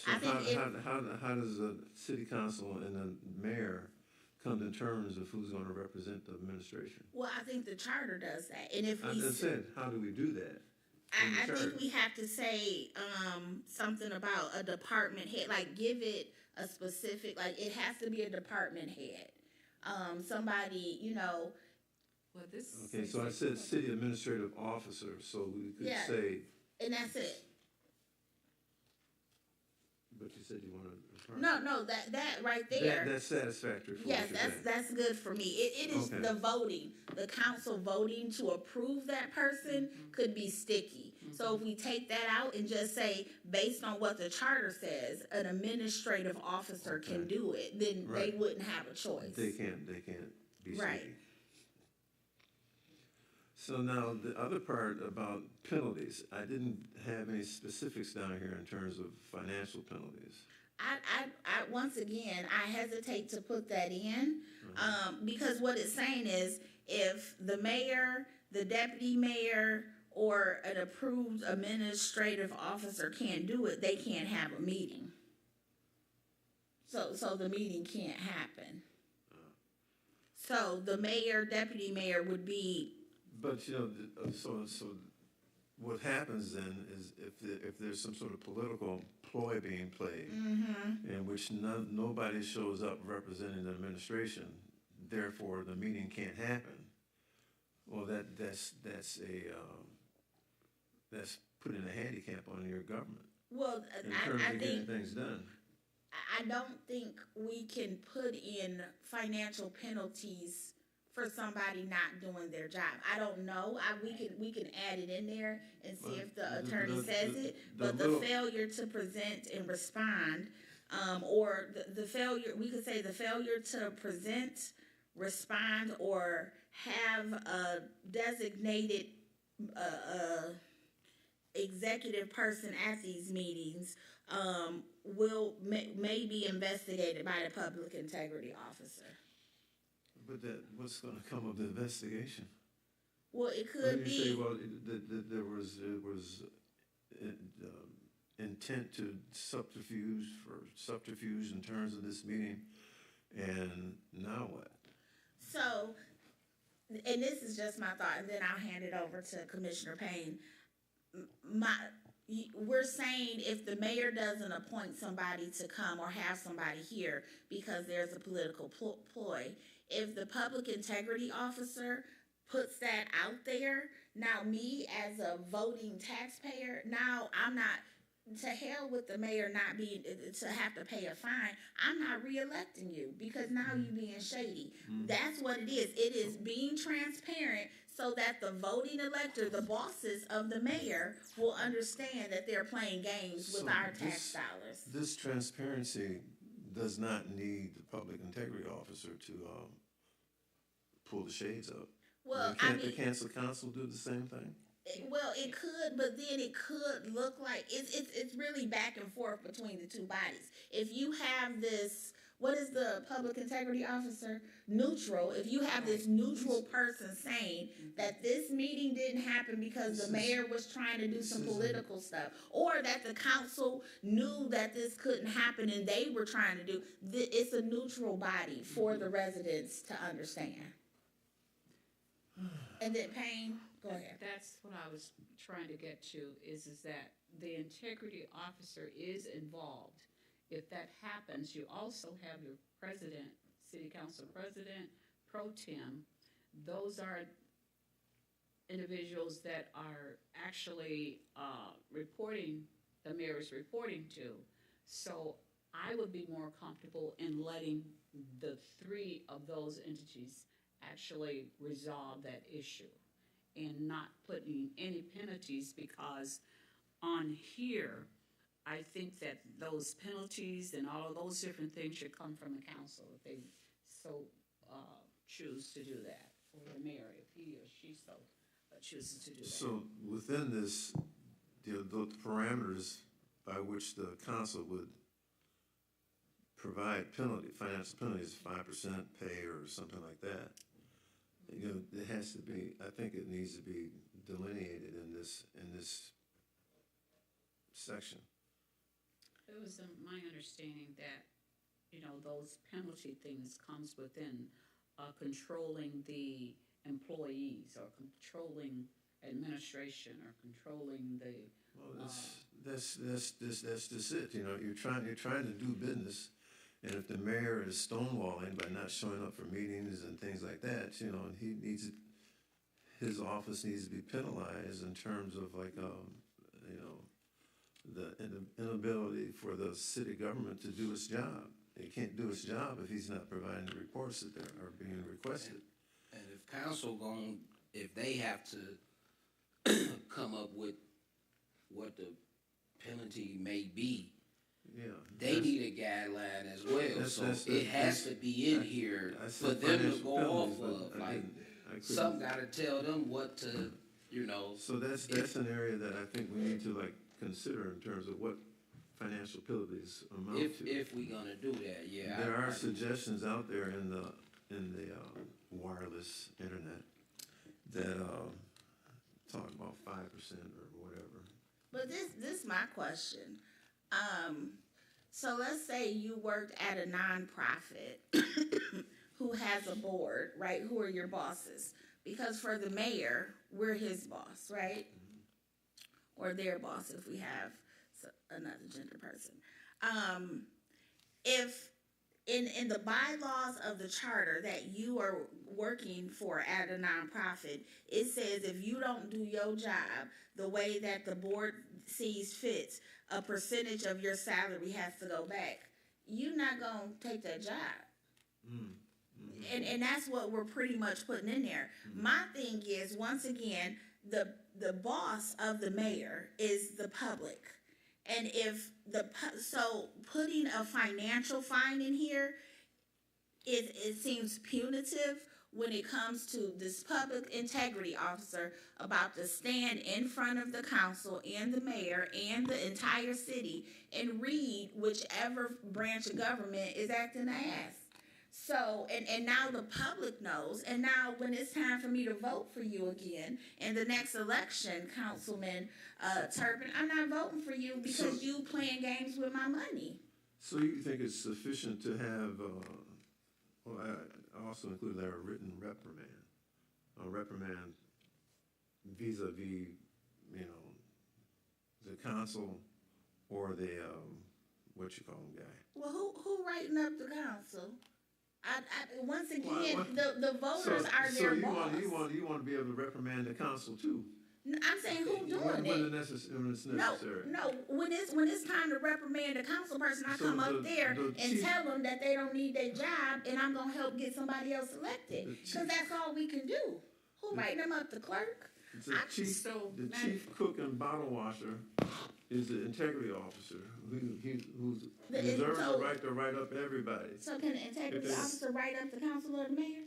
I think how does the city council and the mayor come to terms of who's going to represent the administration? Well, I think the charter does that, and if I we just said, how do we do that? I think we have to say something about a department head, like give it a specific, like it has to be a department head. Somebody, Well, this. Okay, so I said city administrative officer, so we could say, and that's it. but you said you wanted a No, that right there. That's satisfactory for Yes, what you're saying. that's good for me. It is Okay. the voting, the council voting to approve that person could be sticky. So if we take that out and just say, based on what the charter says, an administrative officer can do it, then they Right. wouldn't have a choice. They can't be Right. sticky. So now the other part about penalties, I didn't have any specifics down here in terms of financial penalties. I once again, I hesitate to put that in, because what it's saying is if the mayor, the deputy mayor, or an approved administrative officer can't do it, they can't have a meeting. So the meeting can't happen. So the mayor, deputy mayor would be. But so what happens then is if there's some sort of political ploy being played, in which nobody shows up representing the administration, therefore the meeting can't happen. Well, that's putting a handicap on your government Well, in terms I of getting think things done. I don't think we can put in financial penalties for somebody not doing their job. I don't know. We can add it in there and see Well, if the attorney says it. But the little- failure to present and respond, or the failure, we could say the failure to present, respond, or have a designated executive person at these meetings may be investigated by the public integrity officer. But what's going to come of the investigation? Well, it When could you be. say, well, there was intent to subterfuge in terms of this meeting, and now what? So, and this is just my thought, and then I'll hand it over to Commissioner Payne. We're saying if the mayor doesn't appoint somebody to come or have somebody here because there's a political ploy, if the public integrity officer puts that out there, now me as a voting taxpayer, now I'm not, to hell with the mayor not being, to have to pay a fine, I'm not re-electing you because now you being shady. That's what it is. It is being transparent so that the voting elector, the bosses of the mayor, will understand that they're playing games with our tax dollars. This transparency does not need the public integrity officer to pull the shades up. Well, Can't the council do the same thing? Well, it could, but then it could look like it's really back and forth between the two bodies. If you have this, what is the public integrity officer? Neutral. If you have this neutral person saying that this meeting didn't happen because the mayor was trying to do some political stuff, or that the council knew that this couldn't happen and they were trying to do, it's a neutral body for the residents to understand. And then Payne, go ahead. That's what I was trying to get to, is that the integrity officer is involved. If that happens, you also have your president, city council president, pro tem. Those are individuals that are actually reporting, the mayor is reporting to. So I would be more comfortable in letting the three of those entities actually resolve that issue and not putting any penalties, because on here, I think that those penalties and all of those different things should come from the council if they so choose to do that, or the mayor if he or she so chooses to do that. So within this, the parameters by which the council would provide financial penalties, 5% pay or something like that, it has to be, I think it needs to be delineated in this section. It was my understanding that, those penalty things comes within controlling the employees or controlling administration or controlling the. Well, that's just it. You're trying to do business, and if the mayor is stonewalling by not showing up for meetings and things like that, and his office needs to be penalized in terms of the inability for the city government to do its job. It can't do its job if he's not providing the reports that are being requested. And if council if they have to come up with what the penalty may be, they need a guideline as well. So it has to be in here for them to go off of. Some got to tell them what to, So that's an area that I think we need to consider in terms of what financial penalties amount to. If we're gonna do that, yeah. There are suggestions out there in the wireless internet that talk about 5% or whatever. But this my question. So let's say you worked at a nonprofit who has a board, right? Who are your bosses? Because for the mayor, we're his boss, right? Or their boss if we have another gender person. If in the bylaws of the charter that you are working for at a nonprofit, it says if you don't do your job the way that the board sees fits, a percentage of your salary has to go back. You're not gonna take that job. And that's what we're pretty much putting in there. My thing is, once again, the boss of the mayor is the public. And if so putting a financial fine in here, it seems punitive when it comes to this public integrity officer about to stand in front of the council and the mayor and the entire city and read whichever branch of government is acting an ass. So, and now the public knows, and now when it's time for me to vote for you again in the next election, Councilman Turpin, I'm not voting for you because you playing games with my money. So you think it's sufficient to have, well, I also include there a written reprimand vis-a-vis, the council or the, what you call him guy? Well, who writing up the council? Once again, the voters are their boss. You want to be able to reprimand the council too. I'm saying who doing when it? When it's necessary. No. When it's time to reprimand a council person, I come up there and tell them that they don't need their job, and I'm gonna help get somebody else elected. Because that's all we can do. Who writing them up? The clerk? The chief cook and bottle washer is the integrity officer who reserves the right to write up everybody. So can the integrity officer write up the council or the mayor?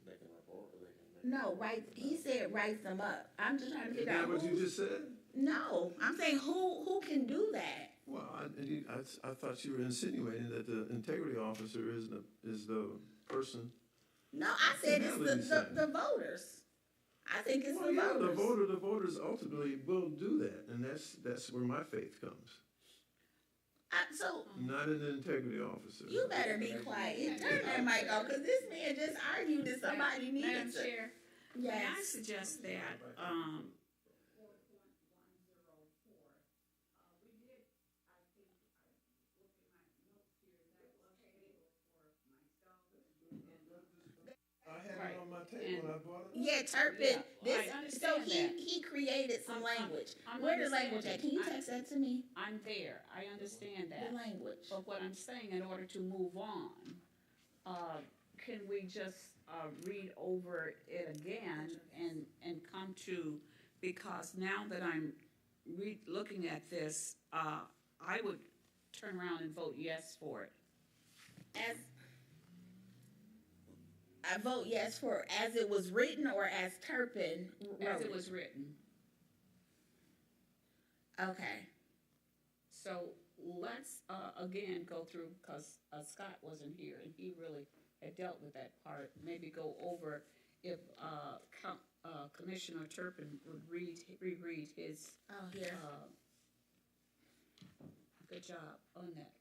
They can report or they can make. No, he said write them up. I'm just trying to figure out. Is that what you just said? No, I'm saying who can do that? Well, I thought you were insinuating that the integrity officer is the person. No, I said it's the voters. I think it's the voters. The voters ultimately will do that, and that's where my faith comes. Not an integrity officer. You better be quiet. Turn that mic off, because this man just argued that somebody needed Madam to. Chair, Yes. may I suggest that, I had it on my table when I bought it. Yeah, Turpin. I understand He created some language. I'm Where the language at? Can you understanding. text that to me? I'm there, I understand that. The language. But what I'm saying, in order to move on, can we just read over it again and come to, because now that I'm looking at this, I would turn around and vote yes for it. I vote yes for as it was written or as Turpin wrote As it was written. Okay. So let's, again, go through, because Scott wasn't here and he really had dealt with that part. Maybe go over if Commissioner Turpin would reread his. Oh, here. Good job on that,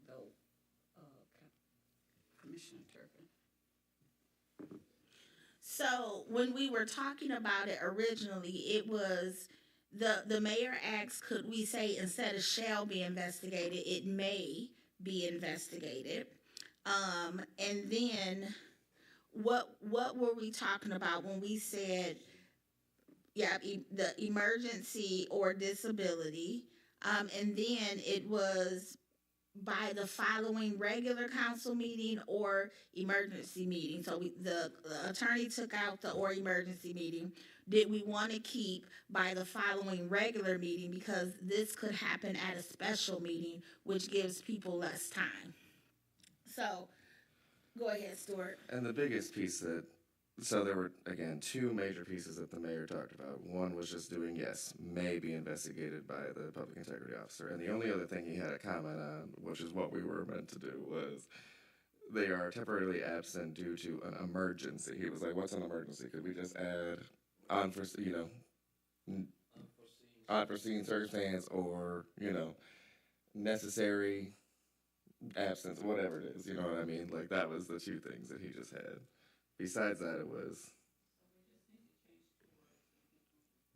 though, Commissioner Turpin. So when we were talking about it originally, it was the mayor asked, could we say instead of shall be investigated, it may be investigated. And then what were we talking about when we said, the emergency or disability, and then it was by the following regular council meeting or emergency meeting. So the attorney took out the or emergency meeting. Did we want to keep by the following regular meeting, because this could happen at a special meeting, which gives people less time? So, go ahead, Stuart. And the biggest piece so there were, again, two major pieces that the mayor talked about. One was just doing, yes, may be investigated by the public integrity officer. And the only other thing he had a comment on, which is what we were meant to do, was they are temporarily absent due to an emergency. He was like, what's an emergency? Could we just add unforeseen circumstance or, necessary absence, whatever it is, you know what I mean? Like, that was the two things that he just had. Besides that, it was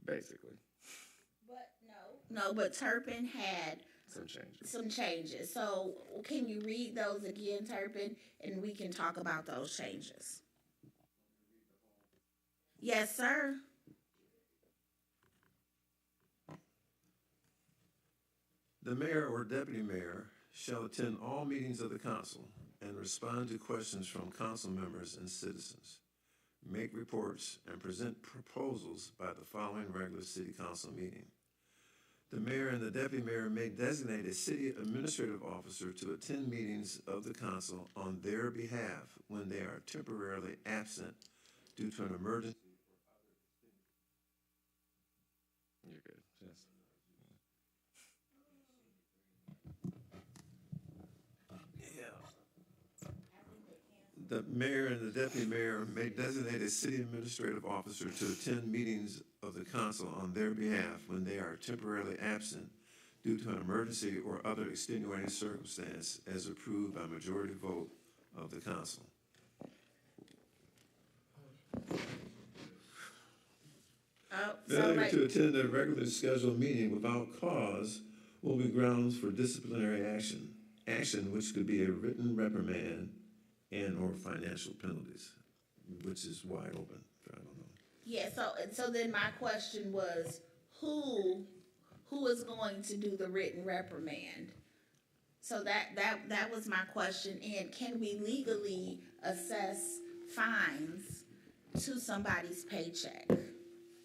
basically. But no, but Turpin had some changes. So can you read those again, Turpin, and we can talk about those changes? Yes, sir. The mayor or deputy mayor shall attend all meetings of the council and respond to questions from council members and citizens, make reports, and present proposals by the following regular city council meeting. The mayor and the deputy mayor may designate a city administrative officer to attend meetings of the council on their behalf when they are temporarily absent due to an emergency. You're good. Yes. The mayor and the deputy mayor may designate a city administrative officer to attend meetings of the council on their behalf when they are temporarily absent due to an emergency or other extenuating circumstance as approved by majority vote of the council. Failure to attend a regularly scheduled meeting without cause will be grounds for disciplinary action which could be a written reprimand and or financial penalties, which is wide open. I don't know. Yeah, so then my question was, who is going to do the written reprimand? So that was my question. And can we legally assess fines to somebody's paycheck?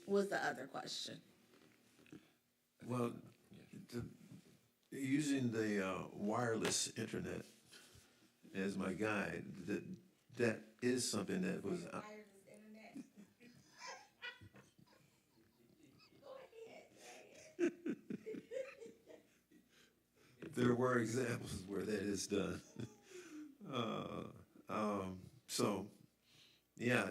Was the other question. Well, using the wireless internet as my guide, that is something that was. Wireless internet. Go ahead. There were examples where that is done. So, yeah,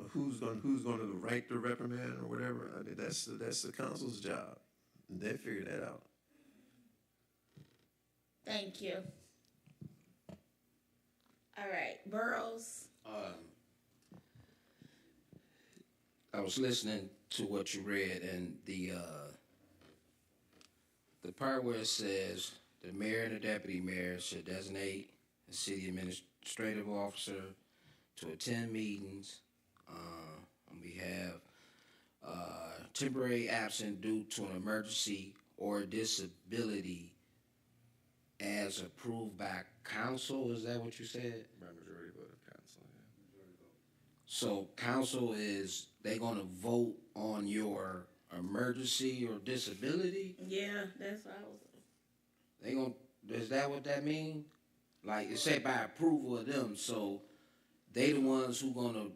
who's going to write the reprimand or whatever? I mean, that's the council's job. They figure that out. Thank you. All right, Burrows. I was listening to what you read, and the part where it says the mayor and the deputy mayor should designate a city administrative officer to attend meetings on behalf temporary absent due to an emergency or disability as approved by council. Is that what you said? By majority vote of council, yeah. So council they gonna vote on your emergency or disability? Yeah, that's what I was. They gonna, is that what that mean? Like it said by approval of them, so they the ones who gonna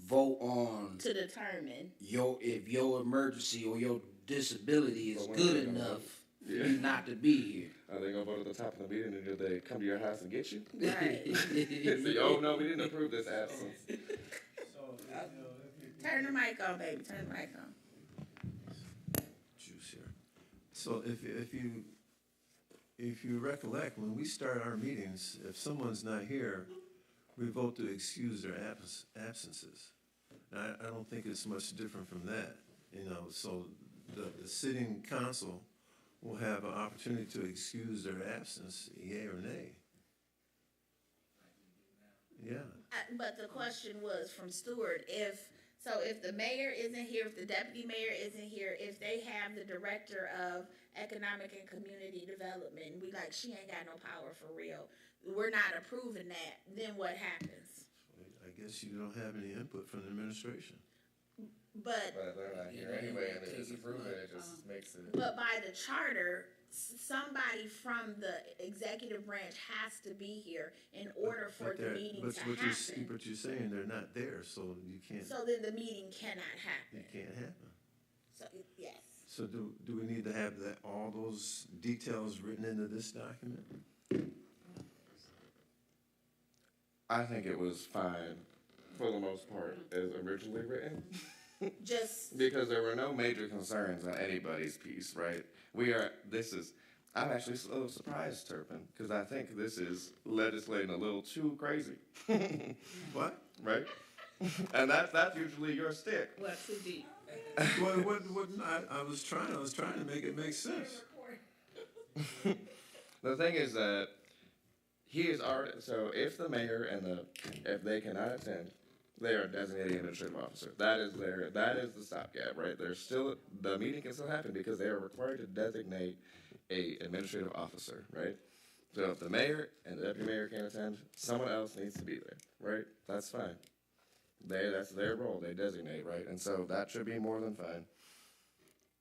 vote on To determine. if your emergency or your disability is But when good they gonna enough vote? for Yeah. you not to be here. Are they gonna vote at the top of the meeting, and do they come to your house and get you? Right. Say, oh no, we didn't approve this absence. Turn the mic on, baby. Turn the mic on. Juice here. So if you recollect, when we start our meetings, if someone's not here, we vote to excuse their absences. I don't think it's much different from that, so the sitting council will have an opportunity to excuse their absence, yea or nay. Yeah. But the question was from Stewart, if the mayor isn't here, if the deputy mayor isn't here, if they have the director of economic and community development, she ain't got no power for real, we're not approving that, then what happens? I guess you don't have any input from the administration. But they're not here anyway, and they just approve it, it just makes it. But by the charter, somebody from the executive branch has to be here in order for the meeting to happen. But you're saying they're not there, so you can't. So then the meeting cannot happen. It can't happen. So, yes. So do we need to have all those details written into this document? I think it was fine, for the most part, as originally written. Just Because there were no major concerns on anybody's piece, right? I'm actually a little surprised, Turpin, because I think this is legislating a little too crazy. What? Right? And that's usually your stick. Well, too deep. I was trying to make it make sense. The thing is that he is already, so if the mayor and if they cannot attend, they are designated administrative officer. That is the stopgap, right? The meeting can still happen because they are required to designate a administrative officer, right? So if the mayor and the deputy mayor can't attend, someone else needs to be there, right? That's fine. That's their role, they designate, right? And so that should be more than fine.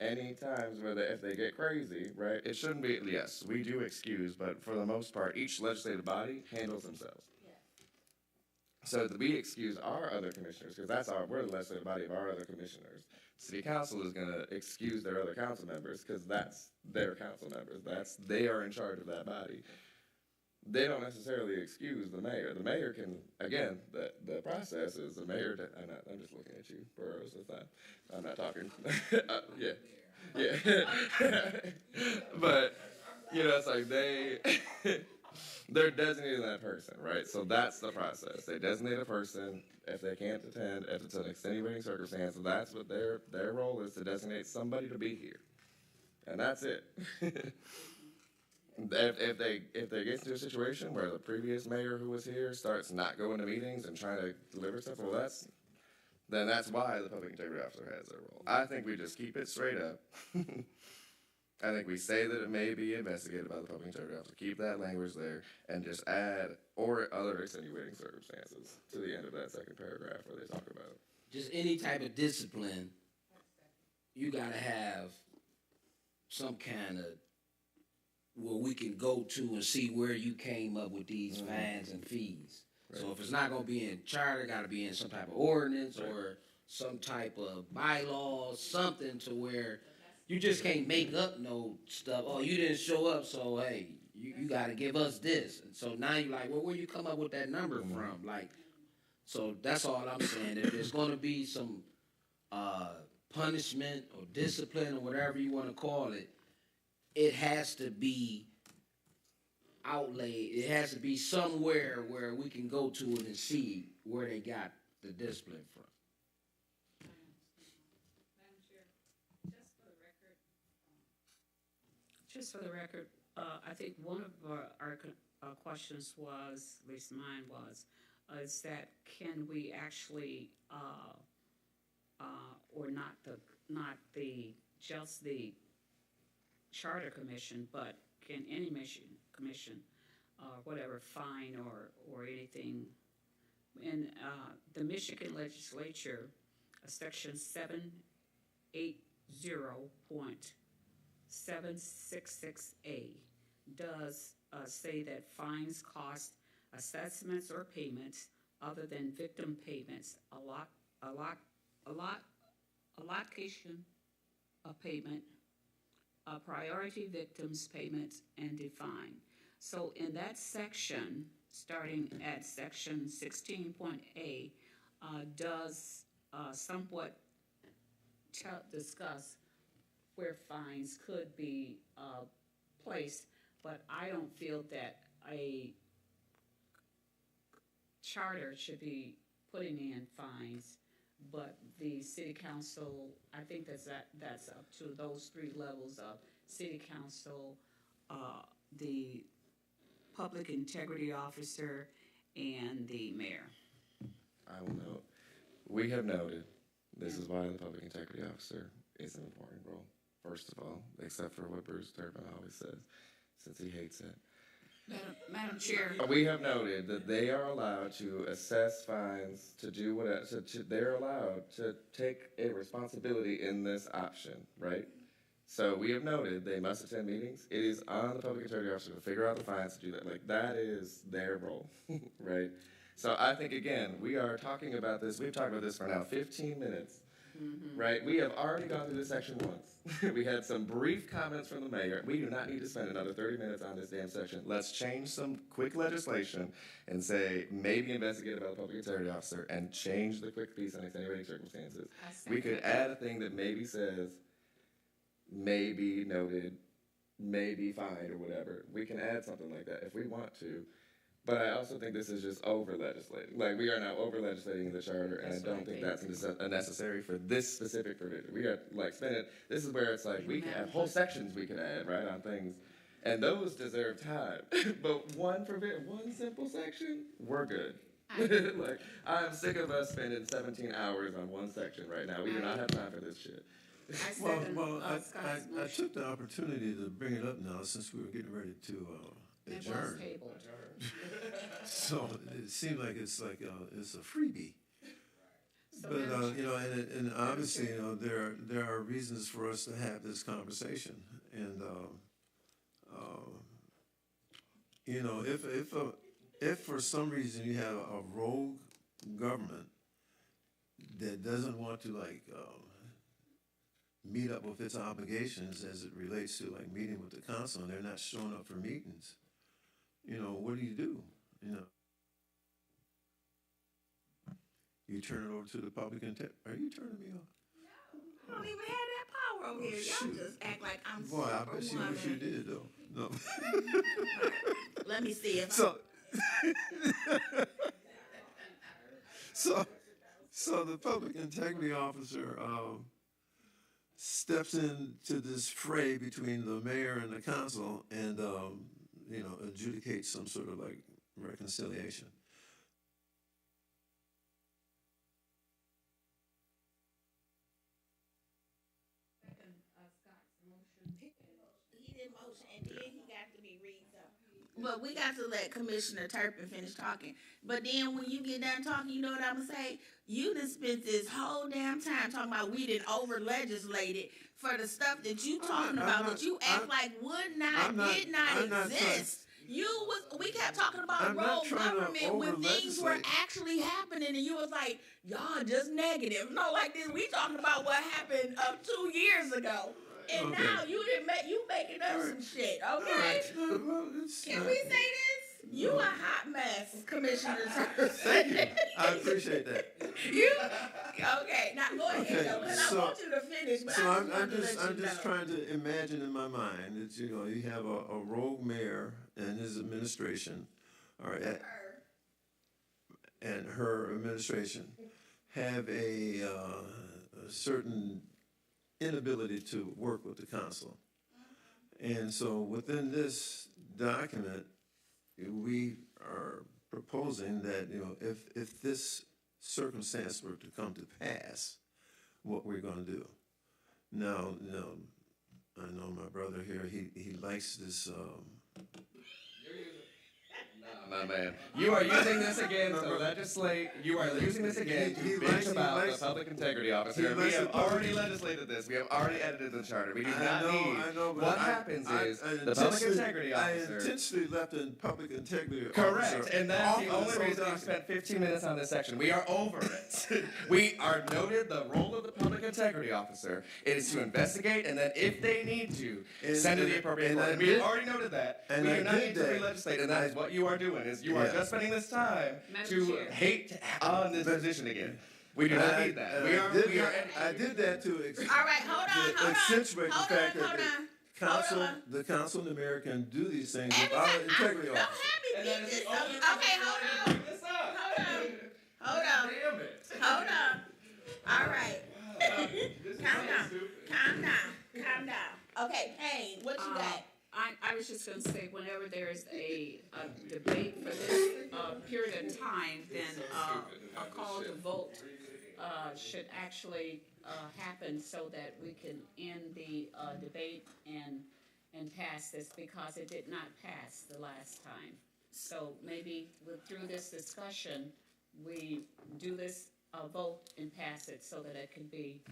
Any times where if they get crazy, right, it shouldn't be, yes, we do excuse, but for the most part, each legislative body handles themselves. So we excuse our other commissioners, because we're the legislative body of our other commissioners. City council is gonna excuse their other council members, because that's their council members, they are in charge of that body. They don't necessarily excuse the mayor. The mayor can, again, the process is the mayor, I'm just looking at you, Burroughs, I'm not talking. Yeah. But, it's like they're designating that person, right? So that's the process. They designate a person. If they can't attend, if it's an extenuating circumstance, that's what their role is, to designate somebody to be here. And that's it. If they get into a situation where the previous mayor who was here starts not going to meetings and trying to deliver stuff, well, then that's why the public integrity officer has their role. I think we just keep it straight up. I think we say that it may be investigated by the public integrity officer. Keep that language there and just add or other extenuating circumstances to the end of that second paragraph where they talk about just any type of discipline. You gotta have some kind of where we can go to and see where you came up with these fines and fees. Right. So if it's not gonna be in charter, gotta be in some type of ordinance or some type of bylaw, something to where you just can't make up no stuff. Oh, you didn't show up, so hey, you gotta give us this. And so now you're like, well, where you come up with that number from? Like, so that's all I'm saying. If there's gonna be some punishment or discipline or whatever you want to call it, it has to be outlaid. It has to be somewhere where we can go to it and see where they got the discipline from. Madam Chair, just for the record, I think one of our questions was, at least mine was, is that can we actually, or not just the Charter Commission, but can any commission, whatever, fine or anything. In the Michigan legislature, section 780.766A does say that fines, costs, assessments, or payments other than victim payments, allocation of payment, priority victims payments, and define. So in that section, starting at section 16.A, does somewhat discuss where fines could be placed, but I don't feel that a charter should be putting in fines, but the city council, I think that's up to those three levels of city council, the public integrity officer, and the mayor. I will note, we have noted, this is why the public integrity officer is an important role, first of all, except for what Bruce Turpin always says, since he hates it. Madam Chair. We have noted that they are allowed to assess fines, to do whatever, they're allowed to take a responsibility in this option, right? So we have noted they must attend meetings. It is on the public integrity officer to figure out the fines to do that. Like, that is their role, right? So I think, again, we are talking about this, we've talked about this for now 15 minutes, right? We have already gone through this section once. We had some brief comments from the mayor. We do not need to spend another 30 minutes on this damn section. Let's change some quick legislation and say, maybe investigate about the public integrity officer, and change the quick piece on extenuating circumstances. We could add a thing that maybe says, maybe noted, maybe fined, or whatever. We can add something like that if we want to. But I also think this is just over-legislating. Like, we are now over-legislating the charter, and I don't think that's necessary for this specific provision. We are, like, spending, this is where it's like, we can have whole sections we could add, right, on things. And those deserve time. But one simple section, we're good. Like, I'm sick of us spending 17 hours on one section right now. We do not have time for this shit. I took the opportunity to bring it up now since we were getting ready to adjourn. So it seemed like it's a freebie. So But Madam and obviously, there are reasons for us to have this conversation, and if for some reason you have a rogue government that doesn't want to meet up with its obligations as it relates to meeting with the council, and they're not showing up for meetings, what do? You turn it over to the public integrity. Are you turning me off? I don't even have that power over here. Y'all shoot. just act like I'm Boy, I bet you wish you did, though. No. Let me see if So the public integrity officer steps into this fray between the mayor and the council and, adjudicates some sort of reconciliation. he did motion and then he got to be read something. But we got to let Commissioner Turpin finish talking. But then when you get done talking, you know what I'm gonna say? You done spent this whole damn time talking about we didn't over legislated for the stuff that you talking about that you act like did not exist. We kept talking about rogue government when things were actually happening, and you was like, y'all just negative. No, like this, we talking about what happened 2 years ago. And now you making up some shit, okay? Right. Can we say this? You a hot mess, Commissioner. Thank you. I appreciate that. Okay, now go ahead though, because I want you to finish, but I'm just trying to imagine in my mind that you have a rogue mayor and his administration, and her administration have a certain inability to work with the council, and so within this document, we are proposing that if this circumstance were to come to pass, what we're going to do. Now, I know my brother here. He likes this. My man, you are using this again to legislate. You are using this again to bitch about the public integrity officer. We have already legislated this. We have already edited the charter. We do not need. I know, but what happens is the public integrity officer. I intentionally left the public integrity Correct, officer. and that's the only reason we spent 15 minutes on this section. We are over it. We are noted the role of the public integrity officer is to investigate, and then if they need to, send to the appropriate court. And we have already noted that. We do not need to re-legislate, and that is what you are doing. Is you are just spending this time to hate on this position again. We do not need that. I did that to all right, hold on. accentuate the fact that the council and the mayor can do these things without an integrity officer. Don't have me beat this up. Okay, hold on. All right. Calm down. Okay, Payne, what you got? I was just going to say, whenever there is a debate for this period of time, then a call to vote should actually happen so that we can end the debate and pass this, because it did not pass the last time. So maybe through this discussion, we do this vote and pass it so that it can be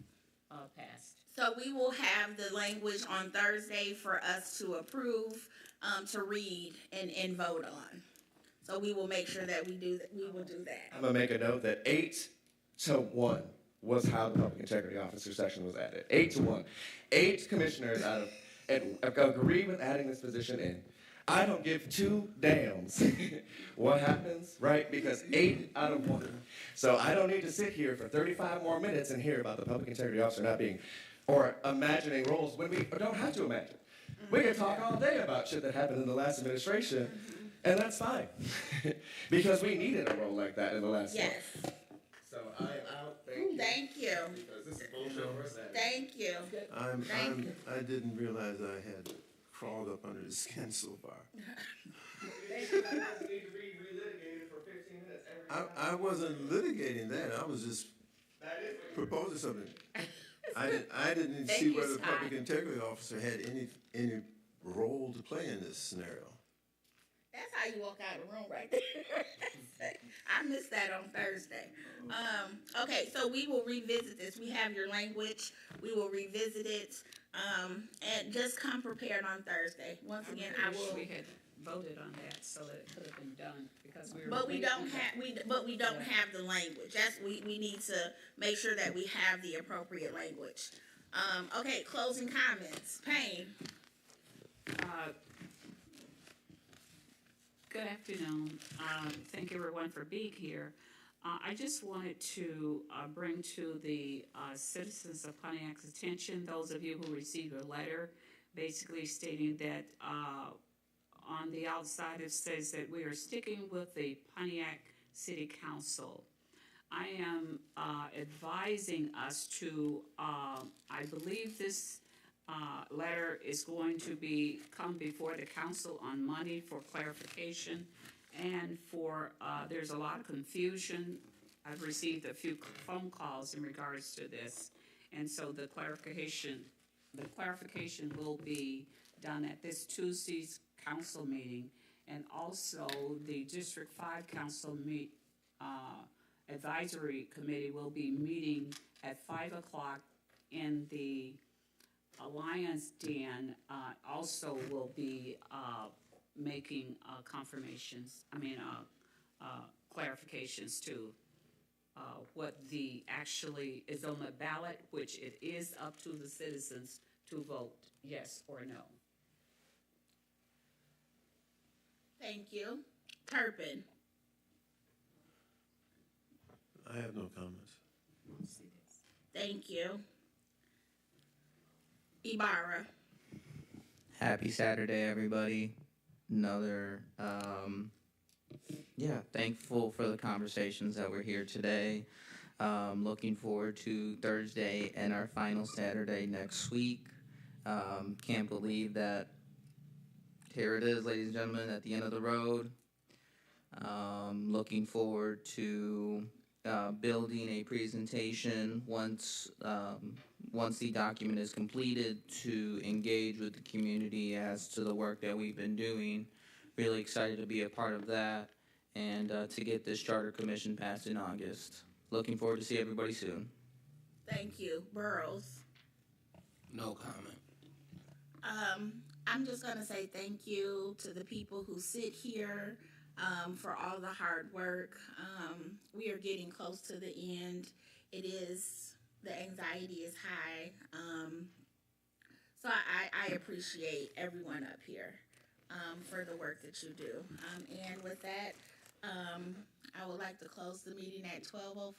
passed. So we will have the language on Thursday for us to approve, to read and vote on. So we will make sure that we will do that. I'm gonna make a note that 8-1 was how the public integrity officer section was added. 8-1. 8 commissioners agree with adding this position in. I don't give 2 damns what happens, right? Because 8 out of 1. So I don't need to sit here for 35 more minutes and hear about the public integrity officer not being, or imagining roles when we don't have to imagine. We can talk all day about shit that happened in the last administration, and that's fine. Because we needed a role like that in the last one. Yes. So I am out. Thank you. Because this is bullshit. Thank you. I didn't realize I had crawled up under the skin so far. I wasn't litigating that. I was just proposing something. I didn't Thank see you, whether the Scott. public integrity officer had any role to play in this scenario. That's how you walk out of the room right there. I missed that on Thursday. Okay, so we will revisit this. We have your language. We will revisit it. And just come prepared on Thursday. Once again, I wish will. we had voted on that so that it could have been done because we were. But we waiting don't on have we don't have the language. We need to make sure that we have the appropriate language. Okay, closing comments. Payne. Good afternoon. Thank everyone for being here. I just wanted to bring to the citizens of Pontiac's attention, those of you who received a letter basically stating that on the outside it says that we are sticking with the Pontiac City Council. I am advising us to, I believe this letter is going to come before the council on Monday for clarification and for, there's a lot of confusion. I've received a few phone calls in regards to this. And so the clarification will be done at this Tuesday's council meeting. And also the District 5 Council Advisory Committee will be meeting at 5 o'clock in the Alliance Den. Also will be making clarifications to what the actually is on the ballot, which it is up to the citizens to vote yes or no. Thank you. Turpin. I have no comments. Thank you. Ibarra. Happy Saturday, everybody. Another, thankful for the conversations that we're here today. Looking forward to Thursday and our final Saturday next week. Can't believe that here it is, ladies and gentlemen, at the end of the road. Looking forward to building a presentation once the document is completed to engage with the community as to the work that we've been doing. Really excited to be a part of that and to get this charter commission passed in August. Looking forward to see everybody soon. Thank you. Burrows. No comment. I'm just going to say thank you to the people who sit here for all the hard work. We are getting close to the end. The anxiety is high. So I appreciate everyone up here for the work that you do. And with that, I would like to close the meeting at 12:05.